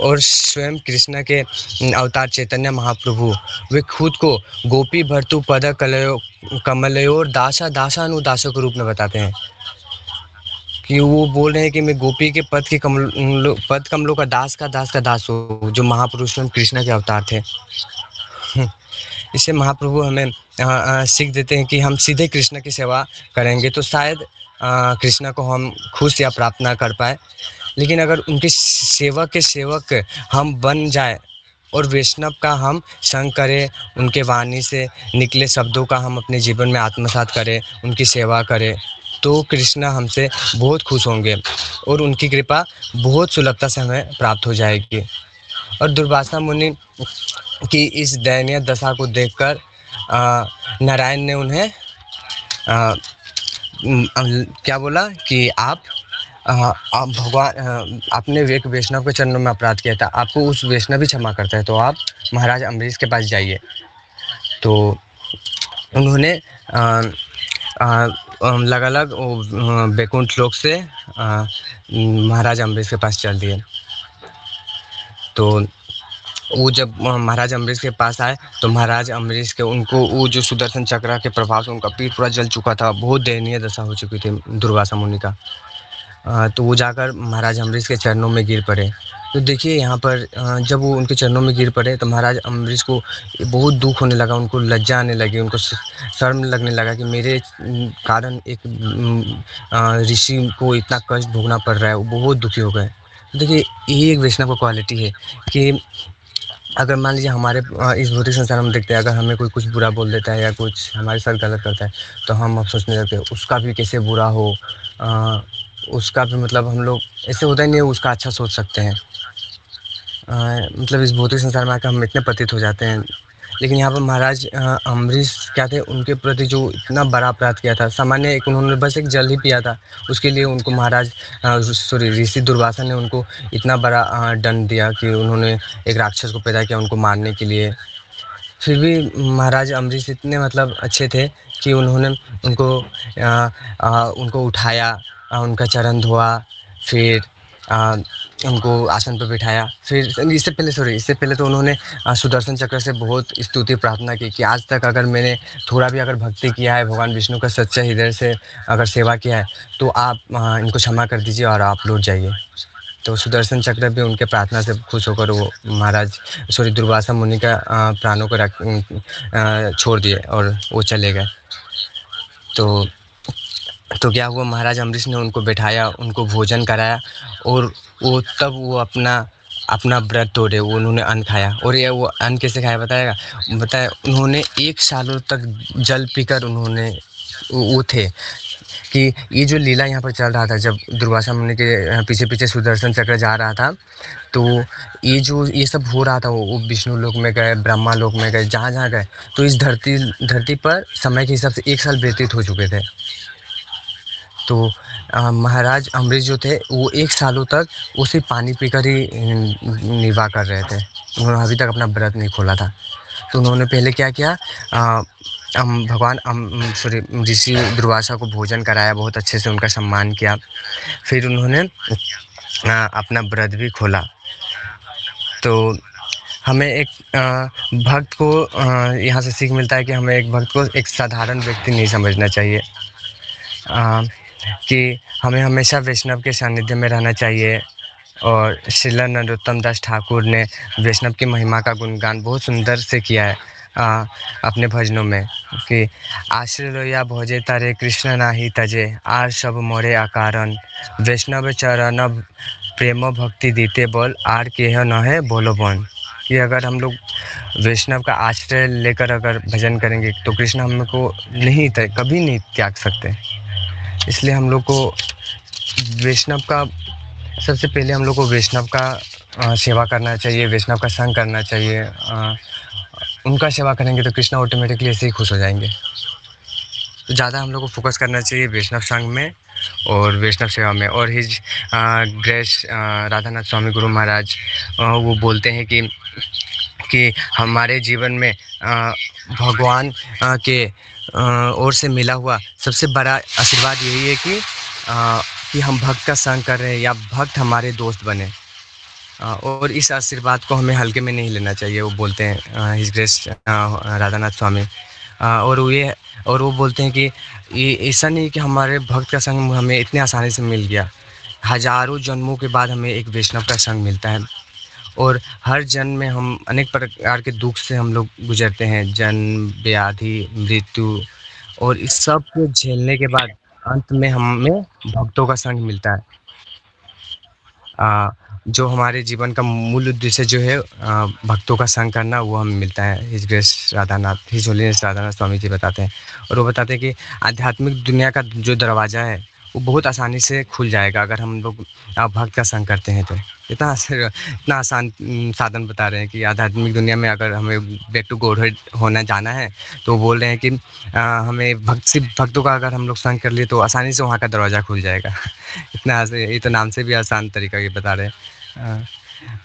और स्वयं कृष्ण के अवतार चैतन्य महाप्रभु वे खुद को गोपी भर्तु पद कमलयोर दासा दासानुदासों के रूप में बताते हैं, कि वो बोल रहे हैं कि मैं गोपी के पद कमलों का दास का दास हूँ, जो महापुरुष स्वयं कृष्ण के अवतार थे। इससे महाप्रभु हमें सीख देते हैं कि हम सीधे कृष्ण की सेवा करेंगे तो शायद कृष्ण को हम खुश या प्राप्त ना कर पाए, लेकिन अगर उनके सेवक के सेवक हम बन जाए और वैष्णव का हम संग करें, उनके वाणी से निकले शब्दों का हम अपने जीवन में आत्मसात करें, उनकी सेवा करें, तो कृष्ण हमसे बहुत खुश होंगे और उनकी कृपा बहुत सुलभता से हमें प्राप्त हो जाएगी। और दुर्वासा मुनि की इस दयनीय दशा को देखकर नारायण ने उन्हें क्या बोला कि आप भगवान, आपने एक वैष्णव के चरणों में अपराध किया था, आपको उस वैष्णव भी क्षमा करता है, तो आप महाराज अम्बरीश के पास जाइए। तो उन्होंने अलग-अलग बैकुंठ लोक से महाराज अम्बरीश के पास चल दिए। तो वो जब महाराज अम्बरीश के पास आए तो महाराज अम्बरीश के उनको वो जो सुदर्शन चक्र के प्रभाव से उनका पीठ पूरा जल चुका था, बहुत दयनीय दशा हो चुकी थी दुर्वासा मुनि का। तो वो जाकर महाराज अम्बरीश के चरणों में गिर पड़े। तो देखिए यहाँ पर जब वो उनके चरणों में गिर पड़े तो महाराज अम्बरीश को बहुत दुख होने लगा, उनको लज्जा आने लगी, उनको शर्म लगने लगा कि मेरे कारण एक ऋषि को इतना कष्ट भोगना पड़ रहा है। वो बहुत दुखी हो गए। देखिए यही एक वैष्णव का क्वालिटी है कि अगर मान लीजिए हमारे इस भौतिक संसार में देखते हैं, अगर हमें कोई कुछ बुरा बोल देता है या कुछ हमारे साथ गलत करता है तो हम अब सोचने लगते हैं उसका भी कैसे बुरा हो, उसका भी मतलब हम लोग ऐसे होता ही नहीं है उसका अच्छा सोच सकते हैं। मतलब इस भौतिक संसार में आकर हम इतने पतित हो जाते हैं। लेकिन यहाँ पर महाराज अम्बरीश क्या थे, उनके प्रति जो इतना बड़ा अपराध किया था, सामान्य एक उन्होंने बस एक जल ही पिया था, उसके लिए उनको महाराज ऋषि दुर्वासा ने उनको इतना बड़ा दंड दिया कि उन्होंने एक राक्षस को पैदा किया उनको मारने के लिए। फिर भी महाराज अम्बरीश इतने मतलब अच्छे थे कि उन्होंने उनको उठाया, उनका चरण धोआ, फिर उनको आसन पर बिठाया। फिर इससे पहले तो उन्होंने सुदर्शन चक्र से बहुत स्तुति प्रार्थना की कि आज तक अगर मैंने थोड़ा भी अगर भक्ति किया है, भगवान विष्णु का सच्चे हृदय से अगर सेवा किया है, तो आप इनको क्षमा कर दीजिए और आप लौट जाइए। तो सुदर्शन चक्र भी उनके प्रार्थना से खुश होकर वो दुर्वासा मुनि का प्राणों को छोड़ दिए और वो चले गए। तो क्या हुआ, महाराज अम्बरीश ने उनको बैठाया, उनको भोजन कराया और वो तब वो अपना व्रत तोड़े, वो उन्होंने अन्न खाया। और ये वो अन्न कैसे खाया बताया उन्होंने 1 सालों तक जल पीकर उन्होंने वो थे कि ये जो लीला यहाँ पर चल रहा था, जब दुर्वासा मुनि के पीछे पीछे सुदर्शन चक्र जा रहा था, तो ये सब हो रहा था, वो विष्णु लोक में गए, ब्रह्मा लोक में गए, जहाँ गए, तो इस धरती पर समय के हिसाब से 1 साल व्यतीत हो चुके थे। तो महाराज अम्बरीश जो थे वो 1 सालों तक उसी पानी पीकर ही निर्वाह कर रहे थे, उन्होंने अभी तक अपना व्रत नहीं खोला था। तो उन्होंने पहले क्या किया, ऋषि दुर्वासा को भोजन कराया, बहुत अच्छे से उनका सम्मान किया। फिर उन्होंने अपना व्रत भी खोला। तो हमें एक भक्त को यहाँ से सीख मिलता है कि हमें एक भक्त को एक साधारण व्यक्ति नहीं समझना चाहिए, कि हमें हमेशा वैष्णव के सानिध्य में रहना चाहिए। और श्रील नरोत्तम दास ठाकुर ने वैष्णव की महिमा का गुणगान बहुत सुंदर से किया है अपने भजनों में, कि आश्रय लोया भोजे तारे कृष्ण नाही तजे आर सब मोरे आकारण वैष्णव चरण प्रेम भक्ति दीते बोल आर केह न है बोलो बन। कि अगर हम लोग वैष्णव का आश्रय लेकर अगर भजन करेंगे तो कृष्ण हमको नहीं कभी नहीं त्याग सकते। इसलिए हम लोग को वैष्णव का सबसे पहले हम लोग को वैष्णव का सेवा करना चाहिए, वैष्णव का संग करना चाहिए। उनका सेवा करेंगे तो कृष्ण ऑटोमेटिकली ऐसे ही खुश हो जाएंगे। तो ज़्यादा हम लोग को फोकस करना चाहिए वैष्णव संग में और वैष्णव सेवा में। और हिज ग्रेस राधानाथ स्वामी गुरु महाराज वो बोलते हैं कि हमारे जीवन में भगवान के ओर से मिला हुआ सबसे बड़ा आशीर्वाद यही है कि हम भक्त का संग कर रहे हैं या भक्त हमारे दोस्त बने। और इस आशीर्वाद को हमें हल्के में नहीं लेना चाहिए, वो बोलते हैं हिज ग्रेस राधानाथ स्वामी। और वो बोलते हैं कि ये ऐसा नहीं कि हमारे भक्त का संग हमें इतने आसानी से मिल गया, हजारों जन्मों के बाद हमें एक वैष्णव का संग मिलता है। और हर जन्म में हम अनेक प्रकार के दुख से हम लोग गुजरते हैं, जन्म, व्याधि, मृत्यु, और इस सब को झेलने के बाद अंत में हमें भक्तों का संग मिलता है। जो हमारे जीवन का मूल उद्देश्य जो है भक्तों का संग करना, वो हमें मिलता है। His grace Radhanath, his holiness Radhanath Swami ji बताते हैं। और वो बताते हैं कि आध्यात्मिक दुनिया का जो दरवाज़ा है वो बहुत आसानी से खुल जाएगा अगर हम लोग भक्त का संग करते हैं तो। इतना आसान साधन बता रहे हैं कि आध्यात्मिक दुनिया में अगर हमें बैक टू गॉडहेड होना जाना है तो बोल रहे हैं कि हमें भक्तों का अगर हम लोग संग कर लिए तो आसानी से वहाँ का दरवाज़ा खुल जाएगा। इतना ये तो नाम से भी आसान तरीका ये बता रहे हैं।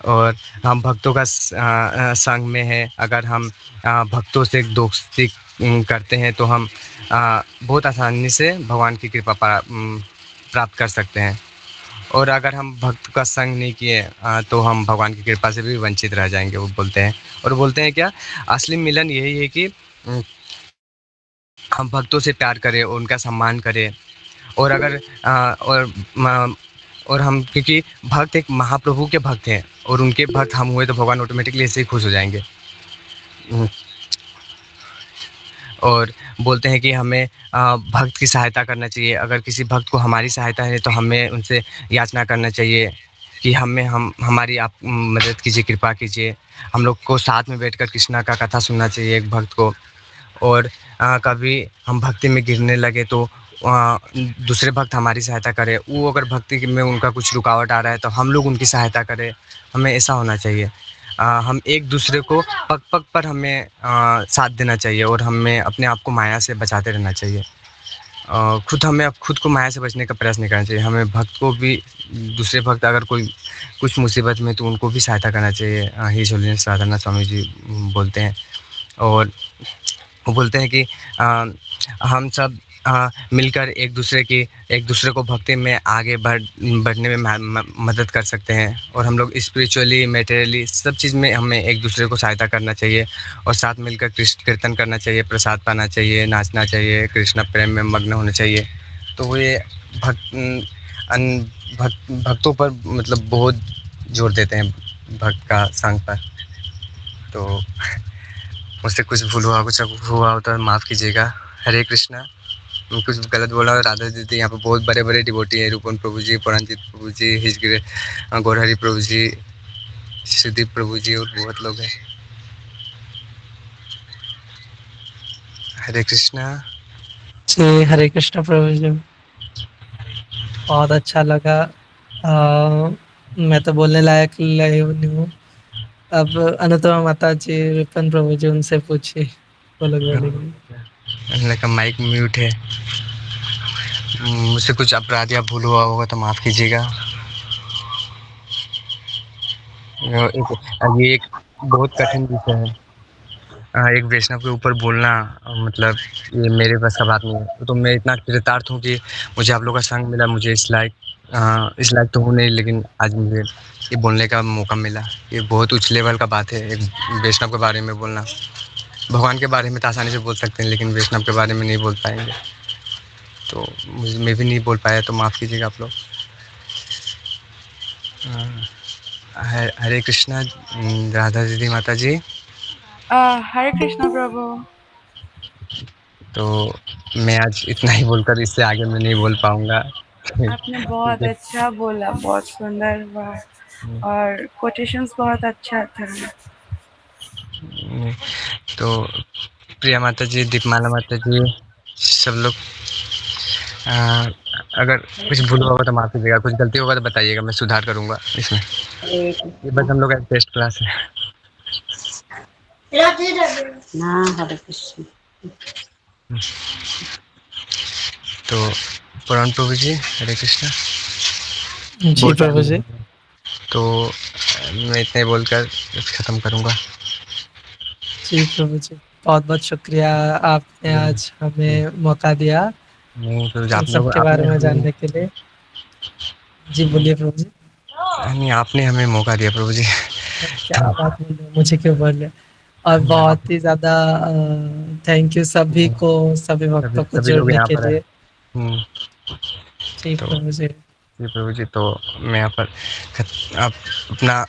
और हम भक्तों का संग में है, अगर हम भक्तों से दोस्ती करते हैं तो हम बहुत आसानी से भगवान की कृपा प्राप्त कर सकते हैं। और अगर हम भक्त का संग नहीं किए तो हम भगवान की कृपा से भी वंचित रह जाएंगे, वो बोलते हैं। और बोलते हैं क्या, असली मिलन यही है कि हम भक्तों से प्यार करें, उनका सम्मान करें। और अगर और हम, क्योंकि भक्त एक महाप्रभु के भक्त हैं और उनके भक्त हम हुए तो भगवान ऑटोमेटिकली ऐसे ही खुश हो जाएंगे। और बोलते हैं कि हमें भक्त की सहायता करना चाहिए। अगर किसी भक्त को हमारी सहायता है तो हमें उनसे याचना करना चाहिए कि हमारी आप मदद कीजिए, कृपा कीजिए। हम लोग को साथ में बैठकर कृष्णा का कथा सुनना चाहिए एक भक्त को। और कभी हम भक्ति में गिरने लगे तो दूसरे भक्त हमारी सहायता करें। वो अगर भक्ति में उनका कुछ रुकावट आ रहा है तो हम लोग उनकी सहायता करें। हमें ऐसा होना चाहिए। हम एक दूसरे को पग पग पर हमें साथ देना चाहिए और हमें अपने आप को माया से बचाते रहना चाहिए। खुद को माया से बचने का प्रयास नहीं करना चाहिए। हमें भक्त को भी, दूसरे भक्त अगर कोई कुछ मुसीबत में तो उनको भी सहायता करना चाहिए। हिज होलीनेस राधानाथ स्वामी जी बोलते हैं। और वो बोलते हैं कि हम सब मिलकर एक दूसरे को भक्ति में आगे बढ़ने में मदद कर सकते हैं। और हम लोग स्पिरिचुअली, मटेरियली सब चीज़ में हमें एक दूसरे को सहायता करना चाहिए। और साथ मिलकर कृष्ण कीर्तन करना चाहिए, प्रसाद पाना चाहिए, नाचना चाहिए, कृष्ण प्रेम में मग्न होना चाहिए। तो ये भक्तों पर मतलब बहुत जोर देते हैं, भक्त का संग पर। तो मुझसे कुछ भूल हुआ हो तो माफ़ कीजिएगा। हरे कृष्णा। मैं कुछ गलत बोला और राधा दीदी, यहाँ पे बहुत बड़े बड़े डिवोटी हैं, रूपन प्रभु जी, पुराणजीत प्रभु जी, हिजगिरे गौरहरी प्रभु जी, सुदीप प्रभु जी, और बहुत लोग हैं। हरे कृष्णा। जी, हरे कृष्ण प्रभु जी। बहुत अच्छा लगा। मैं तो बोलने लायक नहीं हूँ। अब अनुतमा माता जी, विपिन प्रभु जी, उनसे पूछिए, वो लोग बोलेंगे। मैंने कहा माइक म्यूट है। मुझसे कुछ अपराध या भूल हुआ होगा तो माफ़ कीजिएगा। ये एक बहुत कठिन विषय है। एक वैष्णव के ऊपर बोलना मतलब ये मेरे बस का बात नहीं है। तो मैं इतना कृतार्थ हूँ कि मुझे आप लोग का संग मिला। मुझे इस लायक तो हूँ नहीं, लेकिन आज मुझे ये बोलने का मौका मिला। ये बहुत उच्च लेवल का बात है, एक वैष्णव के बारे में बोलना। भगवान के बारे में तो आसानी से बोल सकते हैं, लेकिन वैष्णव के बारे में नहीं बोल पाएँगे। तो मैं भी नहीं बोल पाया, तो माफ़ कीजिएगा आप लोग। हरे कृष्णा राधा दीदी माता जी। हरे कृष्णा प्रभु। तो मैं आज इतना ही बोलकर इससे आगे मैं नहीं बोल पाऊँगा। आपने बहुत क्योंकि अच्छा बोला, बहुत सुंदर वाह, और कोटेशंस बहुत अच्छा था। तो प्रिया माता जी, दीपमाला माता जी, सब लोग अगर कुछ भूल होगा तो माफ़ कीजिएगा, कुछ गलती होगा तो बताइएगा, मैं सुधार करूँगा इसमें। हरे ये बस हम लोग का टेस्ट क्लास है। कृष्णा हरे कृष्ण। तो पुराण प्रभु जी, हरे कृष्णा। जी बहुत प्रभु सारी जी। तो मैं इतने बोलकर ख़त्म करूँगा। जी प्रभु जी, बहुत-बहुत शुक्रिया आपने आज हमें मौका दिया नहीं तो इन आप सब लोग के आपने बारे में हमें जानने के लिए। जी बोलिए प्रभु जी। नहीं, आपने हमें मौका दिया प्रभु जी। क्या तो बात बोल रहे हो, मुझे क्यों बोल रहे हो? और आप बहुत ही ज़्यादा थैंक यू सभी को, सभी सभी भक्तों को सभी लोग जुड़ने यहाँ के पर है। लिए। हुँ, जी तो प्रभु जी। जी प्रभु जी, तो मैं यहाँ पर आप अपना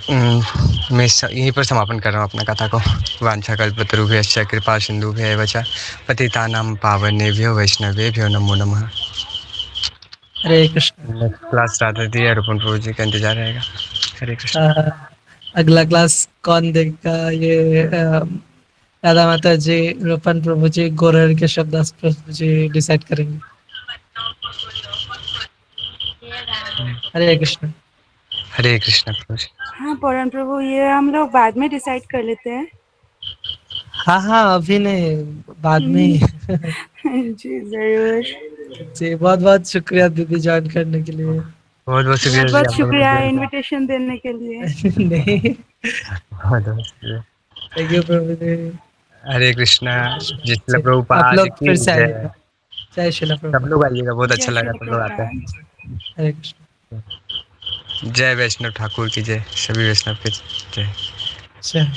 मैं यहीं पर समापन कर रहा हूँ अपना कथा को। वाञ्छाकल्पतरुभ्यश्च कृपा सिन्धुभ्येव च पतितानां पावनेभ्यो वैष्णवेभ्यो नमो नमः। हरे कृष्ण। नेक्स्ट क्लास राधा दी और रूपम प्रभु जी का इंतजार रहेगा। हरे कृष्ण। अगला क्लास कौन देगा ये राधा माता जी, रूपन प्रभु जी, गौरहर के शब्दास प्रभु जी डिसाइड करेंगे। हरे कृष्ण। हरे कृष्ण प्रभु जी। हाँ पौराण प्रभु, ये हम लोग बाद में डिसाइड कर लेते हैं। हाँ हाँ, अभी नहीं, बाद में ही। जी जरूर। जी बहुत बहुत शुक्रिया दीदी ज्वाइन करने के लिए। बहुत बहुत बहुत शुक्रिया जी, बहुत आप लोगों ने शुक्रिया ज्वाइन किया। इनविटेशन देने के लिए। नहीं, बहुत बहुत शुक्रिया। थैंक यू प्रभु जी। हरे कृष्णा। हरे कृष्ण। जय श्री जी आप प्रभुपाद लोग की फिर से जय। आइएगा। जय श्रीला सब प्रभु। लोग आइएगा, बहुत जय अच्छा लगा श्री सब लोग आते प्रभुपाद। हैं। हरे कृष्ण। जय वैष्णव ठाकुर की जय, सभी वैष्णव की जय। जय